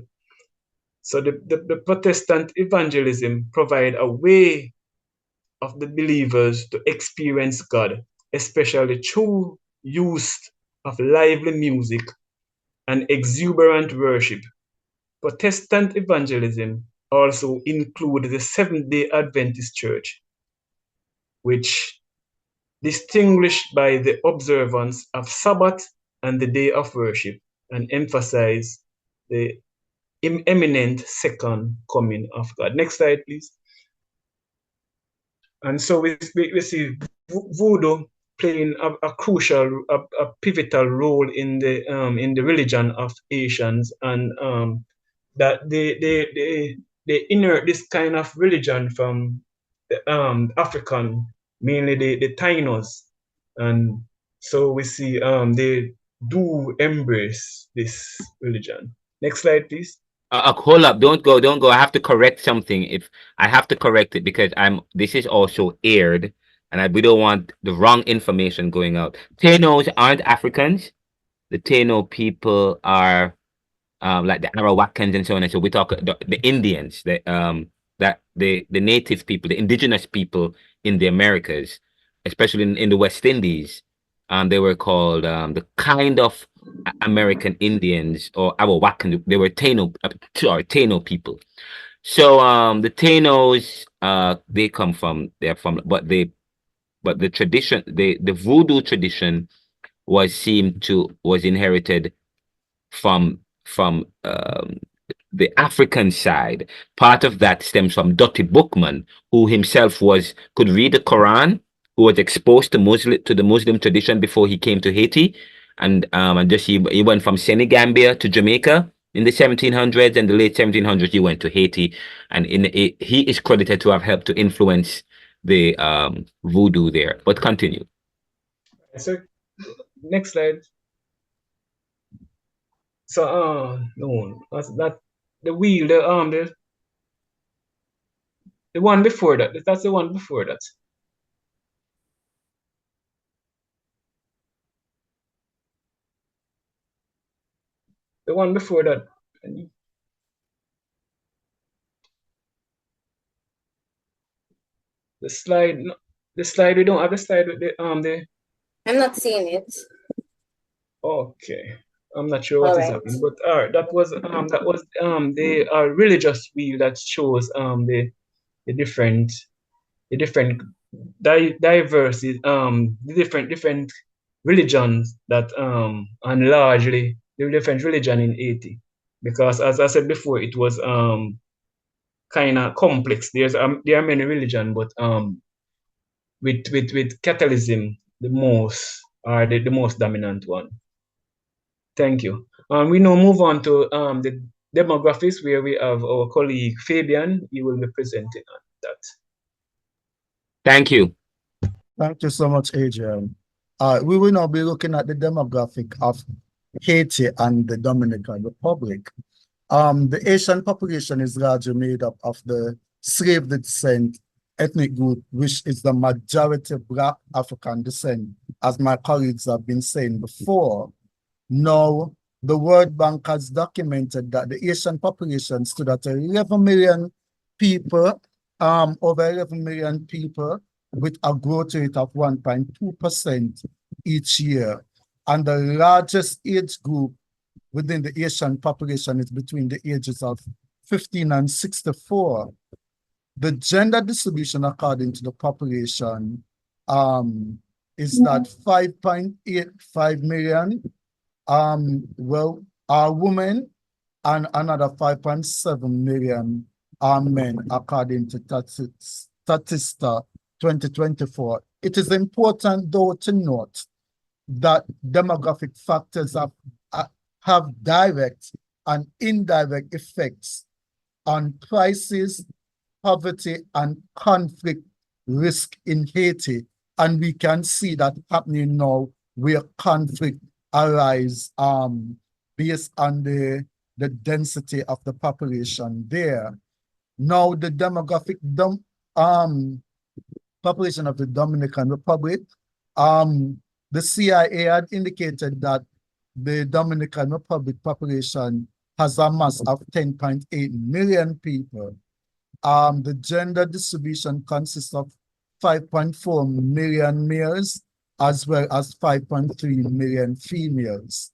So the Protestant evangelism provide a way of the believers to experience God, especially through use of lively music and exuberant worship. Protestant evangelism also include the Seventh-day Adventist Church, which distinguished by the observance of Sabbath and the day of worship, and emphasize the imminent second coming of God. Next slide, please. And so we see voodoo playing a crucial, a pivotal role in the religion of Asians, and that they inherit this kind of religion from the African, mainly the Tainos, and so we see they do embrace this religion. Next slide, please. Hold up, don't go. I have to correct something. If I have to correct it because this is also aired, and we don't want the wrong information going out. Tainos aren't Africans. The Taino people are like the Arawakans and so on and so. We talk the Indians, the native people, the indigenous people in the Americas, especially in the West Indies. They were called the kind of American Indians or Arawakan. They were Taino people. So the Tainos, but the tradition, the voodoo tradition was inherited from the African side. Part of that stems from Dottie Bookman, who himself could read the Quran, who was exposed to the Muslim tradition before he came to Haiti, and he went from Senegambia to Jamaica in the 1700s, and the late 1700s he went to Haiti, and he is credited to have helped to influence the voodoo there. But continue. So next slide. So no, that's the wheel, the one before that. That's the one before that. The one before that. The slide, we don't have the slide with the I'm not seeing it. Okay. I'm not sure what is happening, but that was the religious wheel that shows the different diverse the different religions that and largely the different religion in Haiti, because as I said before, it was kind of complex. There are many religions, but with Catholicism the most dominant one. Thank you. We now move on to the demographics, where we have our colleague Fabian. He will be presenting on that. Thank you. Thank you so much, Adrian. We will now be looking at the demographic of Haiti and the Dominican Republic. The Asian population is largely made up of the slave descent ethnic group, which is the majority Black African descent, as my colleagues have been saying before. Now, the World Bank has documented that the Asian population stood at 11 million people, over 11 million people, with a growth rate of 1.2% each year. And the largest age group within the Asian population is between the ages of 15 and 64. The gender distribution according to the population is that 5.85 million are women, and another 5.7 million are men, according to Statista 2024. It is important, though, to note that demographic factors have direct and indirect effects on prices, poverty, and conflict risk in Haiti. And we can see that happening now, where conflict arise based on the density of the population there. Now, the demographic population of the Dominican Republic, the CIA had indicated that the Dominican Republic population has a mass of 10.8 million people. The gender distribution consists of 5.4 million males as well as 5.3 million females.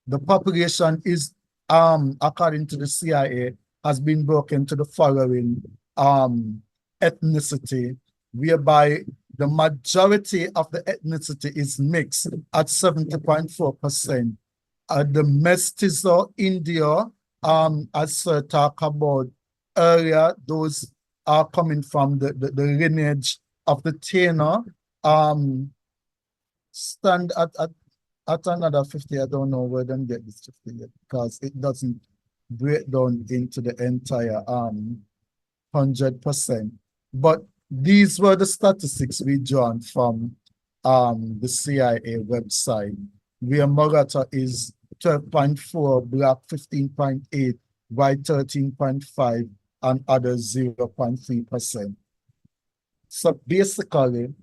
The population is, according to the CIA, has been broken to the following ethnicity, whereby the majority of the ethnicity is mixed at 70.4%. The Mestizo India, as Sir talked about earlier, those are coming from the lineage of the Taino, stand at another 50. I don't know where them get this 50 yet, because it doesn't break down into the entire 100%. But these were the statistics we drawn from the CIA website, where Murata is 12.4, Black 15.8, White 13.5, and others 0.3%. So basically,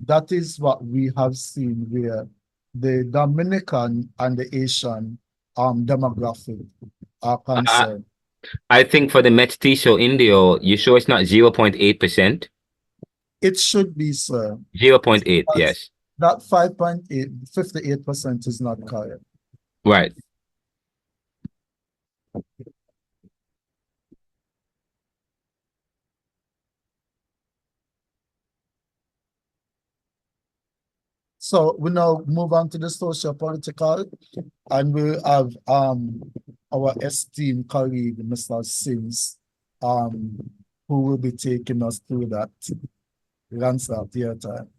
that is what we have seen, where the Dominican and the Asian demographic are concerned. I think for the Mestizo Indio, you sure it's not 0.8%? It should be, sir. 0.8, yes. That 5.8, 58% is not correct. Right. So we now move on to the socio-political, and we have our esteemed colleague, Mr. Sims, who will be taking us through that. Lancet, your time.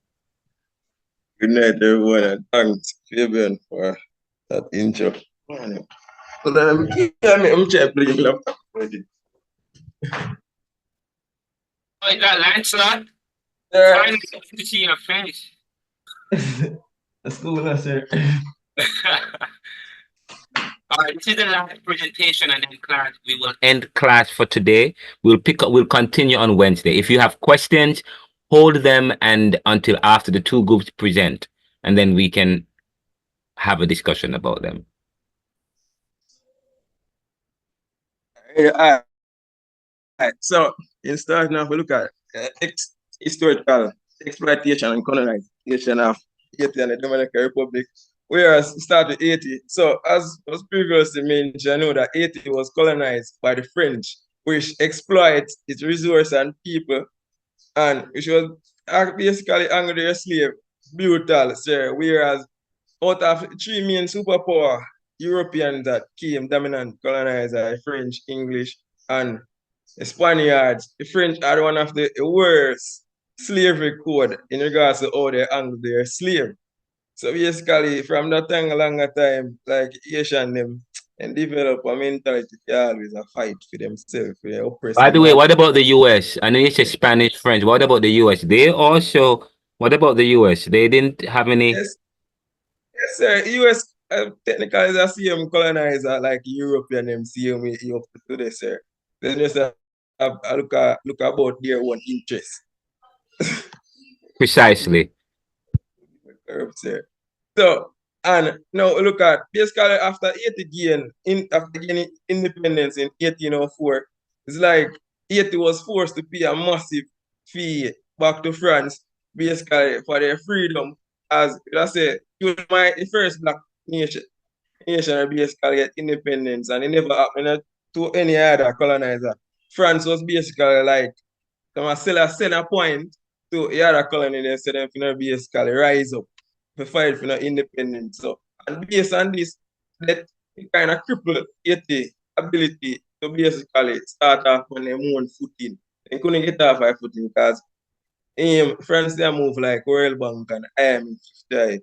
Good night, everyone, and thanks, Fabian, for that intro. I'm trying to play your laptop. Oh, is that Lancelot? Finally get to see your face. That's cool, sir. All right, this is the last presentation, and then class, we will end class for today. We'll continue on Wednesday. If you have questions, hold them and until after the two groups present, and then we can have a discussion about them. All right. So, in starting off, we look at historical exploitation and colonization of Haiti and the Dominican Republic, whereas we start with Haiti. So, as was previously mentioned, I know that Haiti was colonized by the French, which exploit its resources and people, and which was basically angry their slave, brutal, sir. Whereas out of three main superpower Europeans that came dominant colonizer, French, English, and the Spaniards, the French are one of the worst slavery code in regards to how they handle their slave. So basically, from that time, a longer time, like Asian them and develop a mentality to always a fight for themselves, for their By oppressive the way, master. what about the US? I know you say Spanish, French. What about the US? They also, what about the US? They didn't have any. Yes, yes, sir. US technically is a same colonizer like European them same way up to today, sir. They just look about their own interests. Precisely. Corrupt, sir. So, and now look at basically after 80 after gaining independence in 1804, it's like Haiti was forced to pay a massive fee back to France, basically for their freedom. As I say, it was the first black nation basically get independence, and it never happened to any other colonizer. France was basically like them sell a point to the other colony, they say them finna basically rise up to fight for independence. So, and based on this, that kind of crippled Haiti ability to basically start off on their own footing. They couldn't get off their footing because France they move like World Bank and IMF to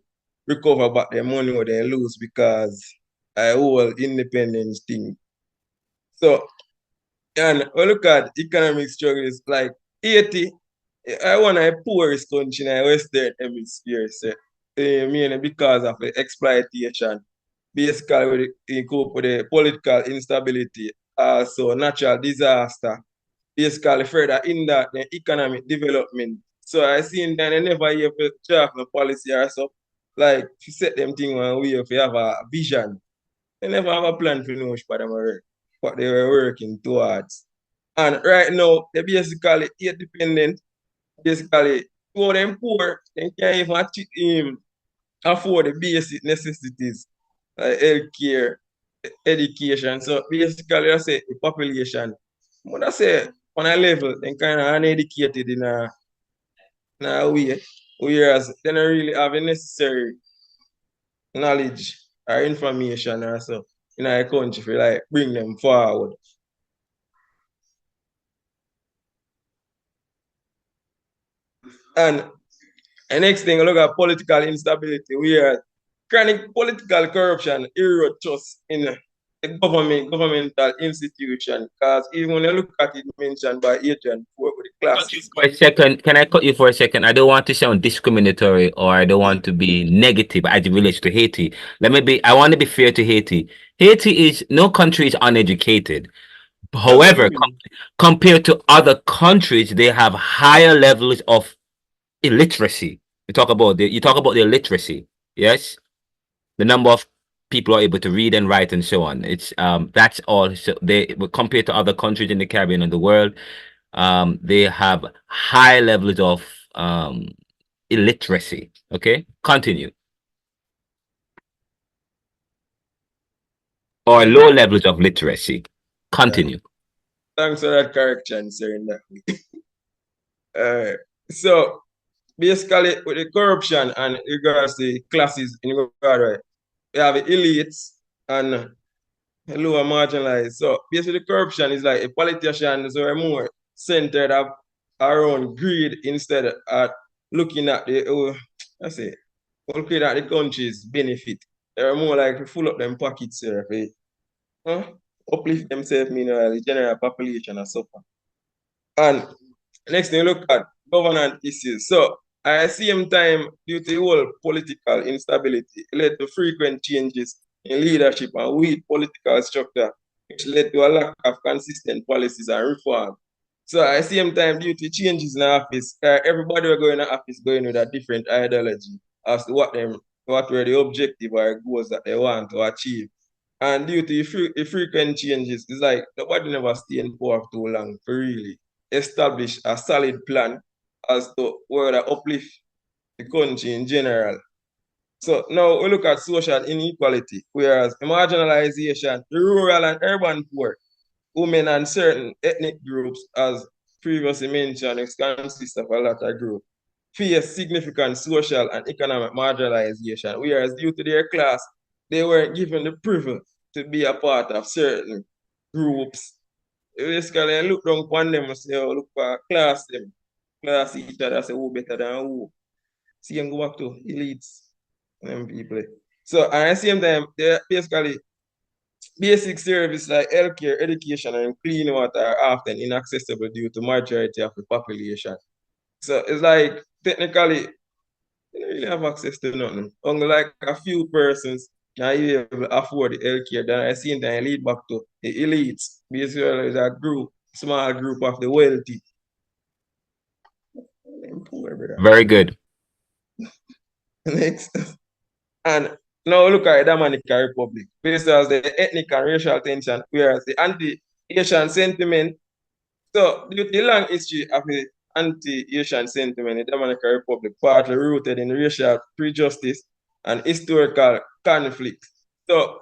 recover back their money what they lose because I whole independence thing. So, and we look at economic struggles like Haiti, I want a poorest country in the Western Hemisphere, so, mainly because of the exploitation, basically with the political instability, also natural disaster, basically further in that the economic development. So I seen that they never have a draft no policy or so, like if you set them thing one way, if you have a vision, they never have a plan for know what they were working towards. And right now, they basically independent. Basically, two of them poor, they can't even afford the basic necessities like healthcare, education. So basically, I say the population, but I say on a level, they kind of uneducated in a way, whereas they don't really have the necessary knowledge or information or so in our country for like bring them forward. And the next thing, look at political instability, where chronic political corruption erode trust in the governmental institution. Because even when you look at it mentioned by Adrian before with the Cut you classes. for a second. Can I cut you for a second? I don't want to sound discriminatory or I don't want to be negative as it relates to Haiti. I want to be fair to Haiti. Haiti is, no country is uneducated. However, compared to other countries, they have higher levels of illiteracy. You talk about the illiteracy, yes? The number of people are able to read and write and so on. It's that's all. So compared to other countries in the Caribbean and the world, they have high levels of illiteracy. Okay, continue. Or low levels of literacy. Continue. Thanks for that correction, sir. In that way. So basically, with the corruption and regards to classes in regard, we have the elites and lower marginalized. So basically, the corruption is like a politicians who are more centered around greed instead of looking at I say, looking at the country's benefit. They're more like to full up them pockets here, uplift themselves, meanwhile the general population and so on. And next thing, look at governance issues. So at the same time, due to the whole political instability, it led to frequent changes in leadership and weak political structure, which led to a lack of consistent policies and reform. So at the same time, due to changes in the office, everybody were going to office going with a different ideology as to what were the objective or goals that they want to achieve. And due to the frequent changes, it's like nobody never stay in power for too long to really establish a solid plan as to where to uplift the country in general. So now we look at social inequality, whereas marginalization, the rural and urban poor, women and certain ethnic groups, as previously mentioned, it consists of a lot of groups, face significant social and economic marginalization, whereas due to their class, they weren't given the privilege to be a part of certain groups basically look down upon them and say, oh, look for class them. Class each other, say who better than who. See and go back to elites and people. So at the same time, they basically basic service like healthcare, education, and clean water are often inaccessible due to majority of the population. So it's like technically you don't really have access to nothing. Only like a few persons can able to afford the healthcare. Then I see that lead back to the elites. Basically, it's a group, small group of the wealthy. Very good. Next. And now look at the Dominican Republic. Based on the ethnic and racial tension, whereas the anti-Asian sentiment. So due to the long history of the anti-Asian sentiment in the Dominican Republic, partly rooted in racial prejudice and historical conflict. So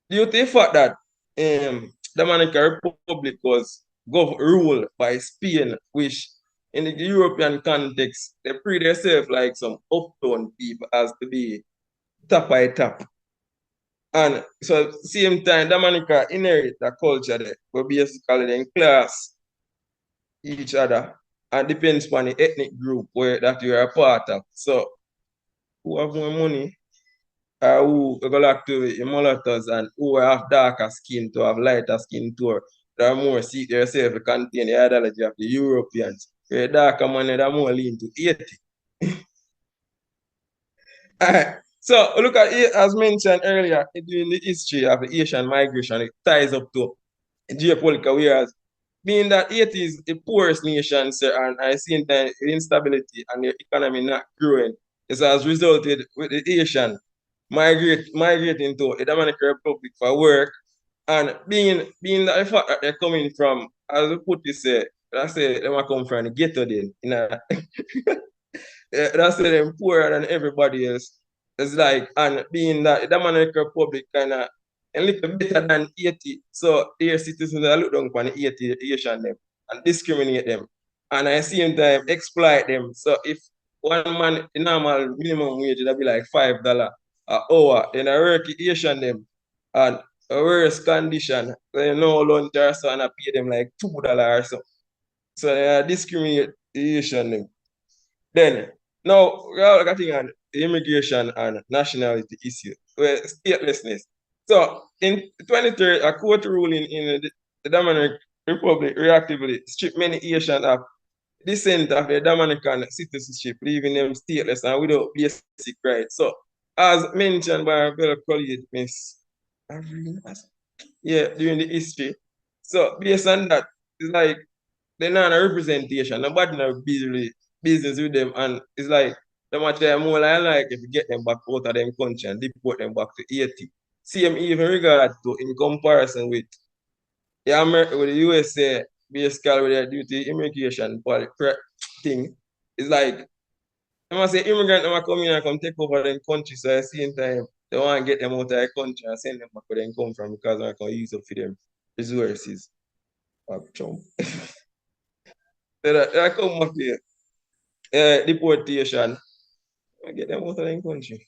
due to the fact that the Dominican Republic was ruled by Spain, which in the European context, they pre themselves like some uptown people as to be top by top. And so same time, Dominica inherit a culture there, where basically they class each other and depends on the ethnic group where that you are a part of. So who have more money who go back to the mulattoes and who have darker skin to have lighter skin to that more seek themselves to contain the ideology of the Europeans. Where darker money that more lean to 80. Alright. So look at it, as mentioned earlier, during the history of the Asian migration, it ties up to geopolitical, whereas being that Haiti is the poorest nation, sir, and I see the instability and the economy not growing, this has resulted with the Asian migrating to the Dominican Republic for work, and being that the fact that they're coming from, as we put this, let's say they might come from the ghetto then, that's why they're poorer than everybody else. It's like, and being that the Dominican Republic kind of a little better than Haiti, so their citizens are look down upon the Haiti, Asian them, and discriminate them. And at the same time, exploit them. So if one man, the normal minimum wage, that'd be like $5 an hour, then I work Asian them, and a worse condition, they no lunch or so, and I pay them like $2 or so. So they discriminate the Asian them. Then, now, we are getting on the immigration and nationality issue, where statelessness. So, in 2023, a court ruling in the Dominican Republic reactively stripped many Asians of descent of their Dominican citizenship, leaving them stateless and without basic rights. So, as mentioned by our fellow colleague, Miss Avril, during the history. So, based on that, it's like they're not a representation. Nobody no business with them, and it's like the much more like if you get them back out of them country and deport them back to Haiti. Same even regard to in comparison with with the USA, basically with their duty immigration thing. It's like I must say immigrant never come in and come take over them country, so at the same time they want to get them out of the country and send them back where they come from because they can use up for them resources. So they come back here. Deportation. I get them out of the country.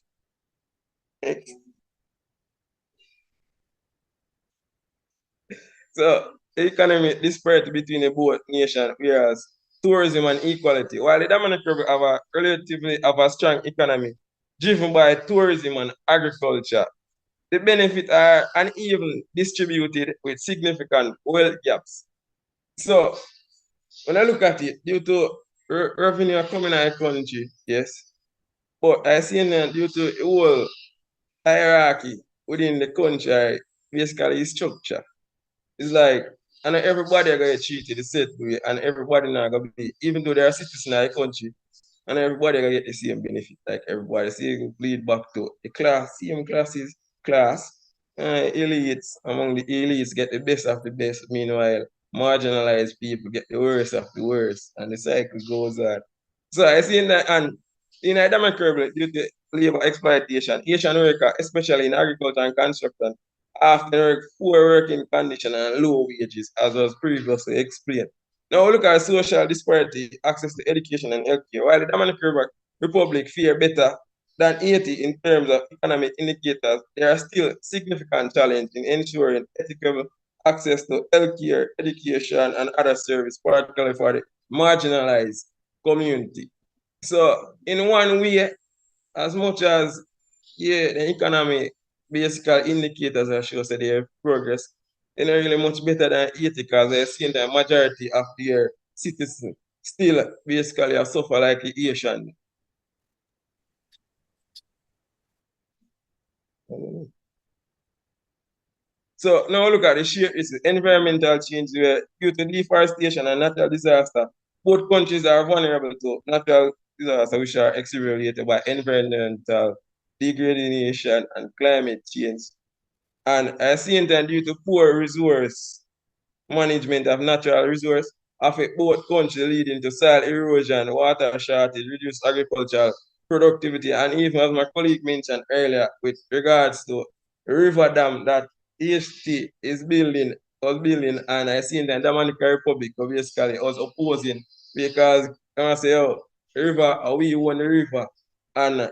So the economic disparity between the both nations, whereas tourism and equality. While the Dominican Republic have a relatively have a strong economy driven by tourism and agriculture, the benefits are uneven distributed with significant wealth gaps. So when I look at it, due to revenue coming out of the country, yes, but I see that due to the whole hierarchy within the country, basically structure. It's like, and everybody are gonna get treated the same way, and everybody not gonna be, even though they are citizens of the country, and everybody gonna get the same benefit. Like everybody, see, it lead back to the same class, elites among the elites get the best of the best. Meanwhile, marginalized people get the worst of the worst, and the cycle goes on. So I see that, and in the Democratic Republic, due to labor exploitation, Asian workers, especially in agriculture and construction, after poor working conditions and low wages, as was previously explained. Now look at social disparity, access to education and healthcare. While the Dominican Republic fare better than Haiti in terms of economic indicators, there are still significant challenges in ensuring ethical access to healthcare, education, and other services, particularly for the marginalized community. So in one way, as much as the economy basic indicators are show that they have progress, they're not really much better than Haiti because they're seeing the majority of their citizens still basically are suffer like the Asian. So now look at the sheer environmental change where due to deforestation and natural disaster, both countries are vulnerable to natural disasters which are exacerbated by environmental degradation and climate change. And at the same time, due to poor resource management of natural resource, affect both countries leading to soil erosion, water shortage, reduced agricultural productivity, and even as my colleague mentioned earlier, with regards to river dam that HT was building, and I seen the Dominican Republic basically was opposing because I say, oh, river, we own the river, and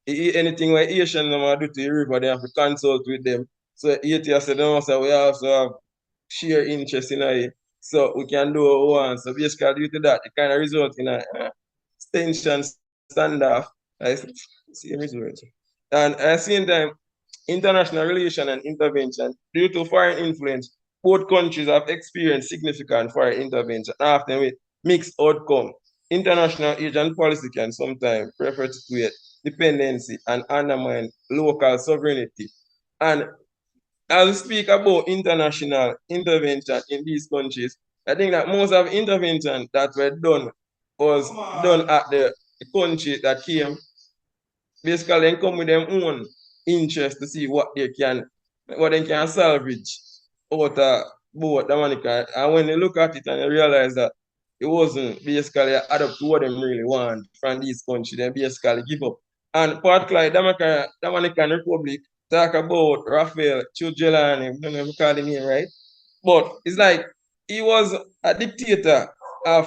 anything where Asian do to the river, they have to consult with them. So Haiti said, no, so we also have share interest in it. So we can do what we want. So basically due to that, it kind of result in a extension standoff. I see result. And at the same time, international relation and intervention, due to foreign influence, both countries have experienced significant foreign intervention, often with mixed outcome. International aid and policy can sometimes perpetuate dependency and undermine local sovereignty. And as we speak about international intervention in these countries, I think that most of intervention that were done was done at the country that came. Basically, they come with their own interest to see what they can salvage out of both Dominica. And when you look at it and you realize that it wasn't basically adapt to what them really want from these countries, they basically give up. And particularly Dominican Republic talk about Rafael Trujillo, I don't know if you call the name right, but it's like he was a dictator of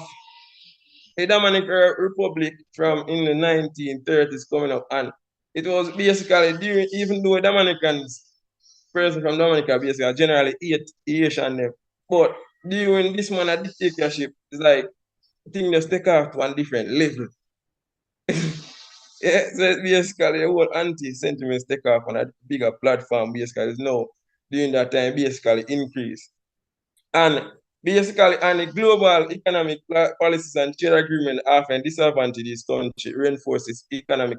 the Dominican Republic from in the 1930s coming up, and it was basically during, even though Dominicans, person from Dominica basically generally hate Asian them, but during this man of dictatorship, it's like thing just take off to one different level. Yeah, so basically the whole anti-sentiments take off on a bigger platform basically is now during that time basically increase. And basically, and the global economic policies and trade agreement often disadvantage this country, reinforces economic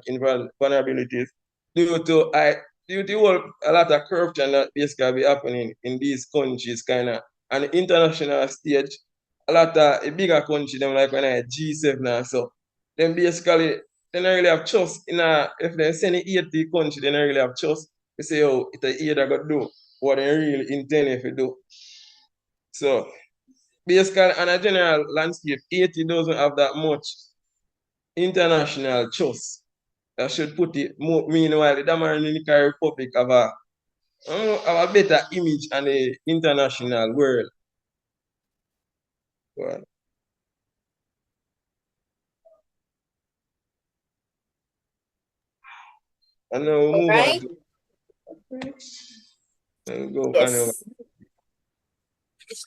vulnerabilities due to a lot of corruption that basically be happening in these countries, kind of, and the international stage, a lot of a bigger country, them like when I G7 and so, then basically they don't really have trust in if they send it to the country, they don't really have trust. They say, oh, it's a aid that got do what they really intend to do. So basically, on a general landscape, Haiti doesn't have that much international trust. I should put it more. Meanwhile, the Dominican Republic have a better image on the international world. Well, and now we move on to go on over. Yes.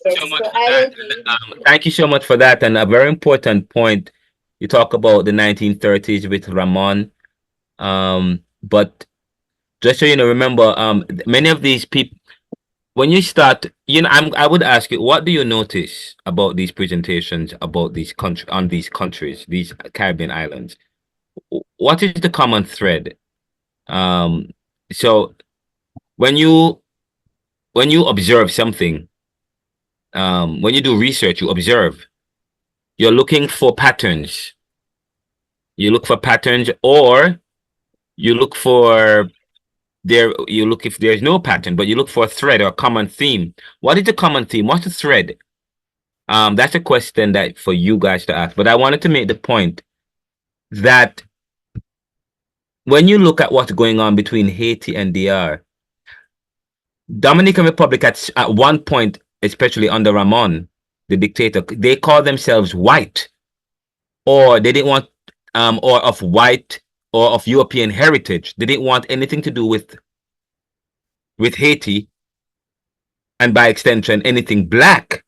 Yes. So much So for I that. will be. And, thank you so much for that. And a very important point. You talk about the 1930s with Ramon. But just so you know, remember, many of these people, when you start, I would ask you, what do you notice about these presentations about these countries, these Caribbean islands? What is the common thread? So when you observe something, when you do research, you observe. You're looking for patterns. You look for patterns, or you look for you look if there's no pattern, but you look for a thread or a common theme. What is the common theme? What's the thread? That's a question that for you guys to ask. But I wanted to make the point that when you look at what's going on between Haiti and DR, Dominican Republic at one point, especially under Ramon, the dictator, they called themselves white, or they didn't want, or of white or of European heritage. They didn't want anything to do with Haiti. and by extension, anything black.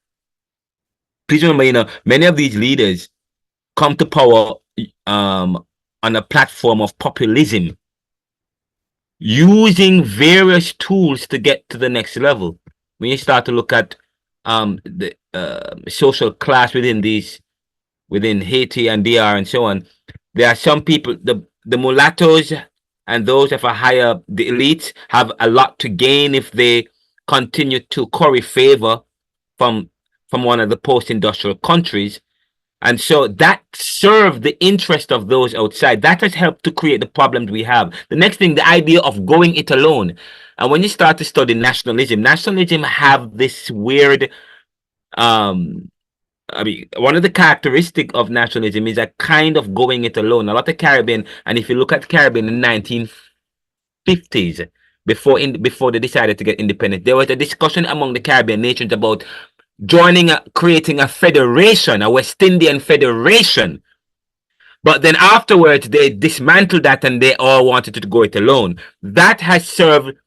Please remember, many of these leaders come to power on a platform of populism, using various tools to get to the next level. When you start to look at the social class within Haiti and DR and so on, there are some people, the mulattoes and those of a higher, the elites have a lot to gain if they continue to curry favor from one of the post-industrial countries. And so that served the interest of those outside. That has helped to create the problems we have. The next thing, the idea of going it alone. And when you start to study nationalism have this weird, one of the characteristics of nationalism is a kind of going it alone. A lot of Caribbean, and if you look at Caribbean in the 1950s, before they decided to get independent, there was a discussion among the Caribbean nations about creating a federation, a West Indian federation. But then afterwards, they dismantled that and they all wanted to go it alone. That has served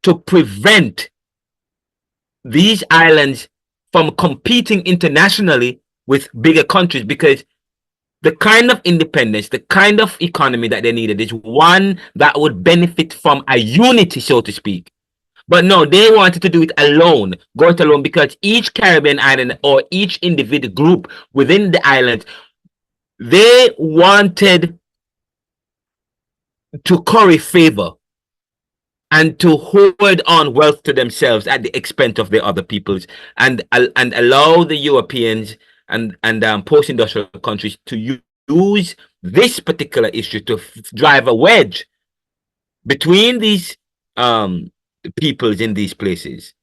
to prevent these islands from competing internationally with bigger countries, because the kind of independence, the kind of economy that they needed is one that would benefit from a unity, so to speak. But no, they wanted to do it alone, go it alone, because each Caribbean island or each individual group within the island, they wanted to curry favor and to hoard on wealth to themselves at the expense of the other peoples, and allow the Europeans and post-industrial countries to use this particular issue to drive a wedge between these peoples in these places.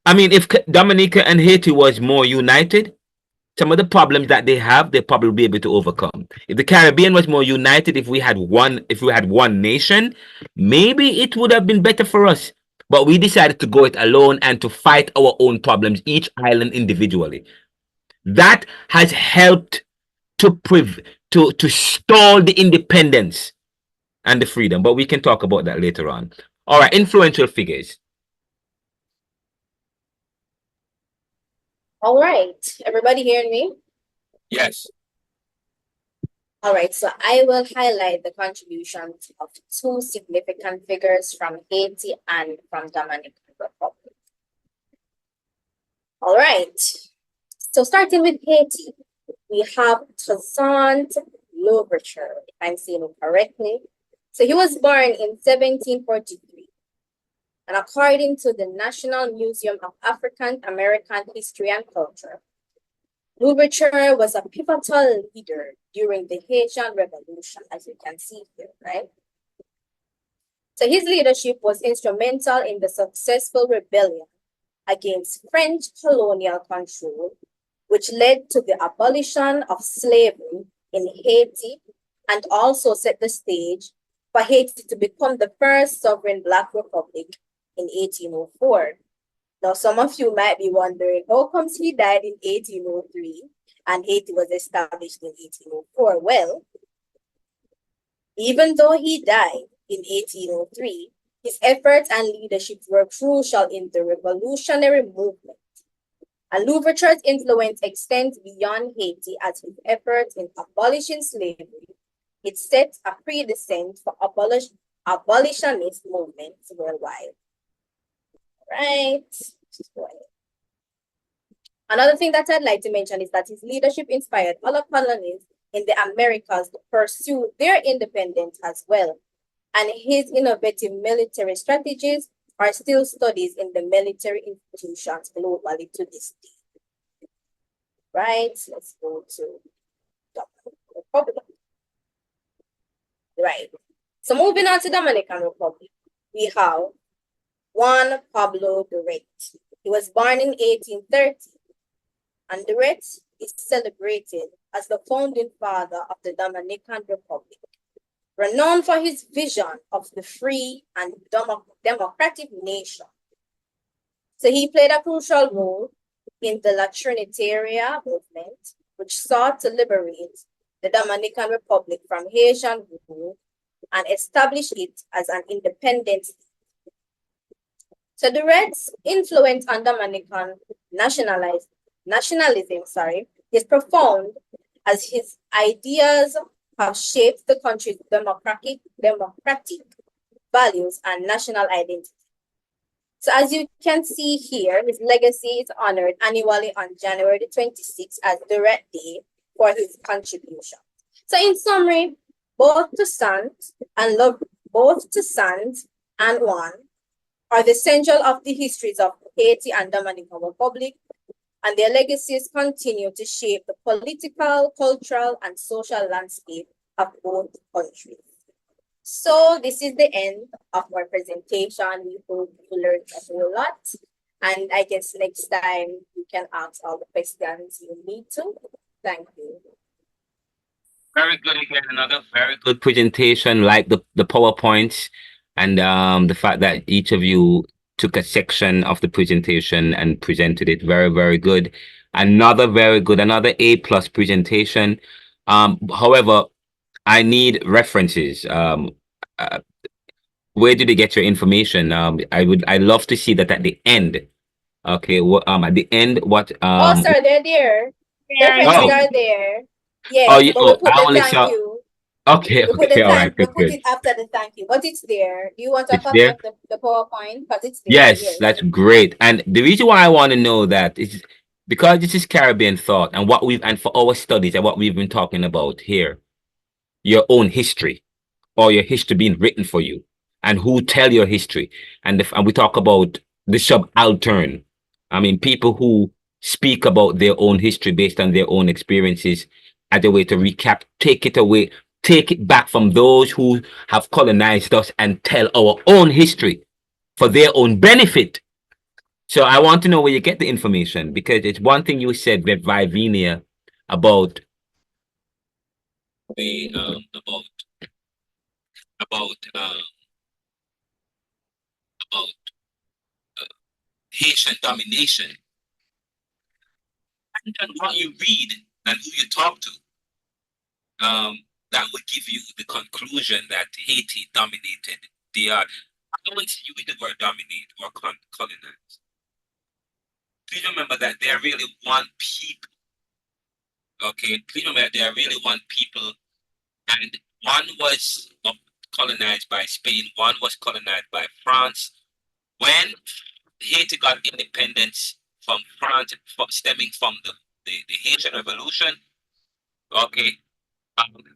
I mean, if Dominica and Haiti was more united, some of the problems that they have, they'll probably be able to overcome. If the Caribbean was more united, if we had one nation, maybe it would have been better for us. But we decided to go it alone and to fight our own problems, each island individually. That has helped to stall the independence and the freedom. But we can talk about that later on. All right, influential figures. All right, everybody hearing me? Yes. All right, so I will highlight the contributions of two significant figures from Haiti and from Dominican Republic. All right, so starting with Haiti, we have Toussaint Louverture, if I'm saying it correctly. So he was born in 1743. And according to the National Museum of African American History and Culture, Louverture was a pivotal leader during the Haitian Revolution, as you can see here, right? So his leadership was instrumental in the successful rebellion against French colonial control, which led to the abolition of slavery in Haiti and also set the stage for Haiti to become the first sovereign Black republic in 1804. Now, some of you might be wondering, how comes he died in 1803 and Haiti was established in 1804? Well, even though he died in 1803, his efforts and leadership were crucial in the revolutionary movement. And Louverture's influence extends beyond Haiti, as his efforts in abolishing slavery, it set a precedent for abolitionist movements worldwide. Right. Another thing that I'd like to mention is that his leadership inspired other colonies in the Americas to pursue their independence as well. And his innovative military strategies are still studied in the military institutions globally to this day. Right, let's go to Dominican Republic. Right, so moving on to Dominican Republic, we have Juan Pablo Duret. He was born in 1830, and Duret is celebrated as the founding father of the Dominican Republic, renowned for his vision of the free and democratic nation. So he played a crucial role in the La Trinitaria movement, which sought to liberate the Dominican Republic from Haitian rule and establish it as an independent state. So the Reds' influence on Dominican nationalism, is profound, as his ideas have shaped the country's democratic values and national identity. So as you can see here, his legacy is honored annually on January the 26th as the Red Day for his contribution. So in summary, both Toussaint and Juan are the central of the histories of Haiti and Dominican Republic, and their legacies continue to shape the political, cultural, and social landscape of both countries. So this is the end of our presentation. We hope you learned a whole lot. And I guess next time you can ask all the questions you need to. Thank you. Very good again. Another very good presentation, like the PowerPoints, and the fact that each of you took a section of the presentation and presented it. Very, very good. Another very good, another A+ presentation. However, I need references. Where did you get your information? I'd love to see that at the end. Okay, at the end, what Oh, sir, they're there. References are there. Yes, but we put I the only thank saw. you. Okay, We put the okay, all right, we good, put good. it after the thank you, but it's there. Do you want a It's copy there. of the PowerPoint? Because it's there. Yes, Yes. that's great. And the reason why I want to know that is because this is Caribbean thought, and for our studies and what we've been talking about here, your own history, or your history being written for you, and who tell your history. And we talk about the subaltern. I mean, people who speak about their own history based on their own experiences as a way to recap, take it back from those who have colonized us and tell our own history for their own benefit. So I want to know where you get the information, because it's one thing you said, Vivinia, about the about Haitian domination, and what you read and who you talk to, that would give you the conclusion that Haiti dominated DR. I don't want you with the word dominate or colonize. Please remember that they're really one people. Okay, please remember that they're really one people, and one was colonized by Spain, one was colonized by France. When Haiti got independence from France, stemming from the Haitian Revolution, okay,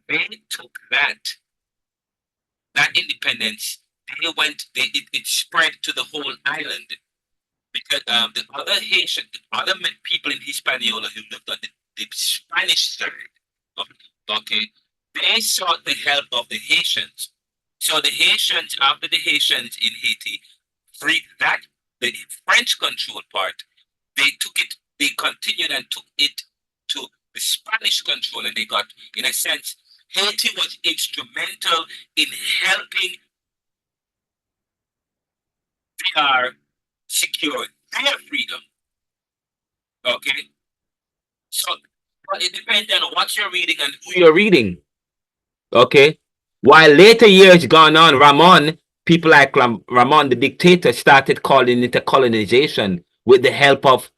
they took that independence. It spread to the whole island, because the other people in Hispaniola who lived on the Spanish side, okay, they sought the help of the Haitians. So the Haitians, after the Haitians in Haiti freed the French controlled part, they continued and took it to the Spanish control, and they got, in a sense, Haiti was instrumental in helping DR secure their freedom. Okay? So, but it depends on what you're reading and who you're reading. Okay? While later years gone on, people like Ramon the dictator started calling it a colonization with the help of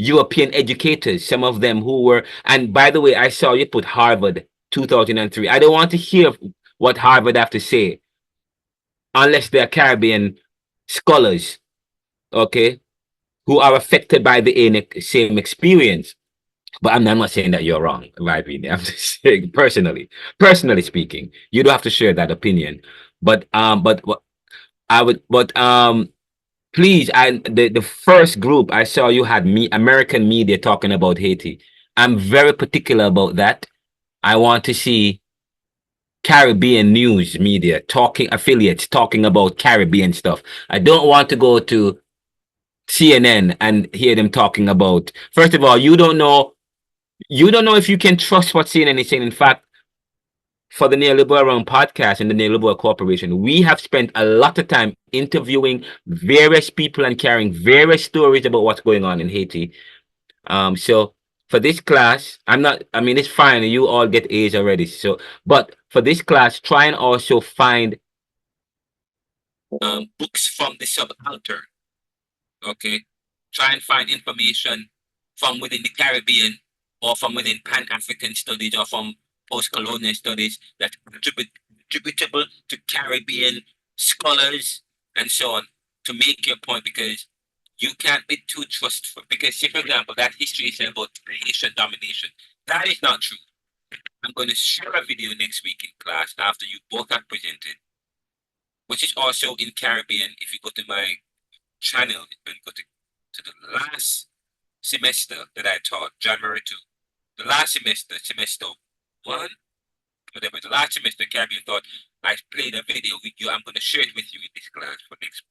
European educators, some of them who were, and by the way, I saw you put Harvard 2003. I don't want to hear what Harvard have to say unless they're Caribbean scholars, okay, who are affected by the same experience. But I'm not saying that you're wrong, right? I'm just saying personally speaking, you don't have to share that opinion. But please, the first group I saw, you had American media talking about Haiti. I'm very particular about that. I want to see Caribbean news media affiliates talking about Caribbean stuff. I don't want to go to CNN and hear them talking about. First of all, you don't know if you can trust what CNN is saying. In fact, for the Neoliberal podcast and the Neoliberal Corporation, we have spent a lot of time interviewing various people and carrying various stories about what's going on in Haiti. So for this class, it's fine. You all get A's already. So, but for this class, try and also find books from the subaltern. Okay, try and find information from within the Caribbean or from within Pan-African studies or from post-colonial studies that's attributable to Caribbean scholars and so on to make your point, because you can't be too trustful. Because, say, for example, that history is about Haitian domination. That is not true. I'm going to share a video next week in class after you both have presented, which is also in Caribbean. If you go to my channel and go to the last semester that I taught, January 2, the last semester 1, whatever, the last semester Caribbean thought, I played a video with you. I'm going to share it with you in this class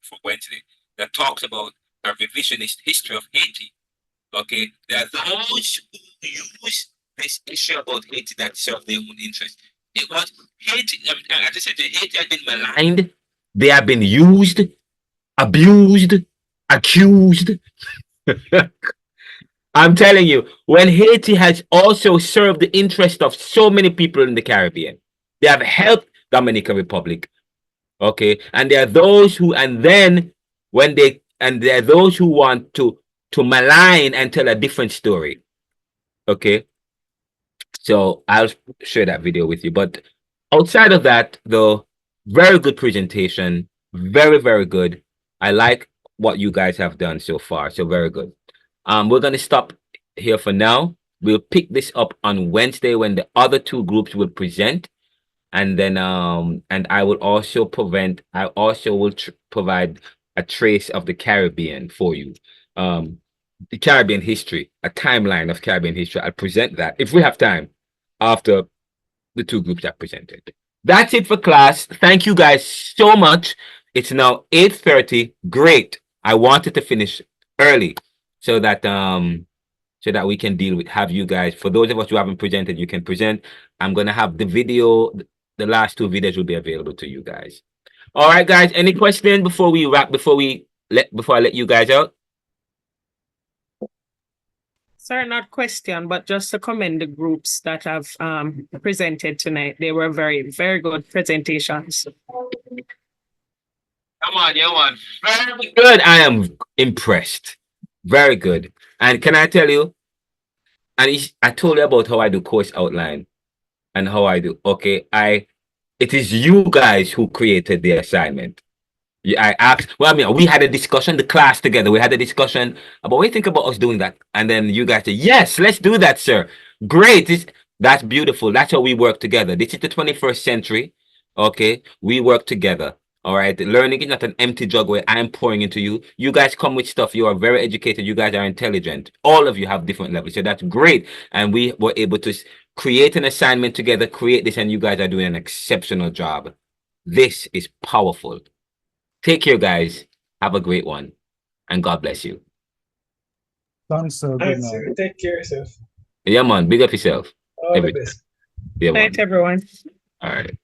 for Wednesday that talks about a revisionist history of Haiti. Okay, there are those who use this issue about Haiti that serve their own interest. It was Haiti, as I said, Haiti has been maligned. They have been used, abused, accused. I'm telling you, when Haiti has also served the interest of so many people in the Caribbean, they have helped Dominican Republic. Okay, and there are those who, and then when they, and there are those who want to malign and tell a different story. Okay, so I'll share that video with you. But outside of that, though, very good presentation, very, very good. I like what you guys have done so far, so very good. We're going to stop here for now. We'll pick this up on Wednesday when the other two groups will present. And then and I will also provide a trace of the Caribbean for you. The Caribbean history, a timeline of Caribbean history. I'll present that if we have time after the two groups have presented. That's it for class. Thank you guys so much. It's now 8:30. Great. I wanted to finish early so that we can have you guys. For those of us who haven't presented, you can present. I'm gonna have the video. The last two videos will be available to you guys. All right, guys. Any questions before we wrap? Before I let you guys out? Sir, not question, but just to commend the groups that have presented tonight. They were very, very good presentations. Come on, very good. I am impressed. Very good. And can I tell you? And I told you about how I do course outline and how I do. Okay, it is you guys who created the assignment. I asked, well, I mean, we had a discussion, the class together. We had a discussion about what do you think about us doing that? And then you guys said, yes, let's do that, sir. Great. That's beautiful. That's how we work together. This is the 21st century. Okay, we work together. All right, learning is not an empty jug where I'm pouring into you. You guys come with stuff. You are very educated. You guys are intelligent. All of you have different levels. So that's great. And we were able to create an assignment together, create this, and you guys are doing an exceptional job. This is powerful. Take care, guys. Have a great one. And God bless you. Thanks, sir. All right, sir. Take care of yourself. Yeah, man. Big up yourself. All the best. Yeah, Good night, everyone. All right.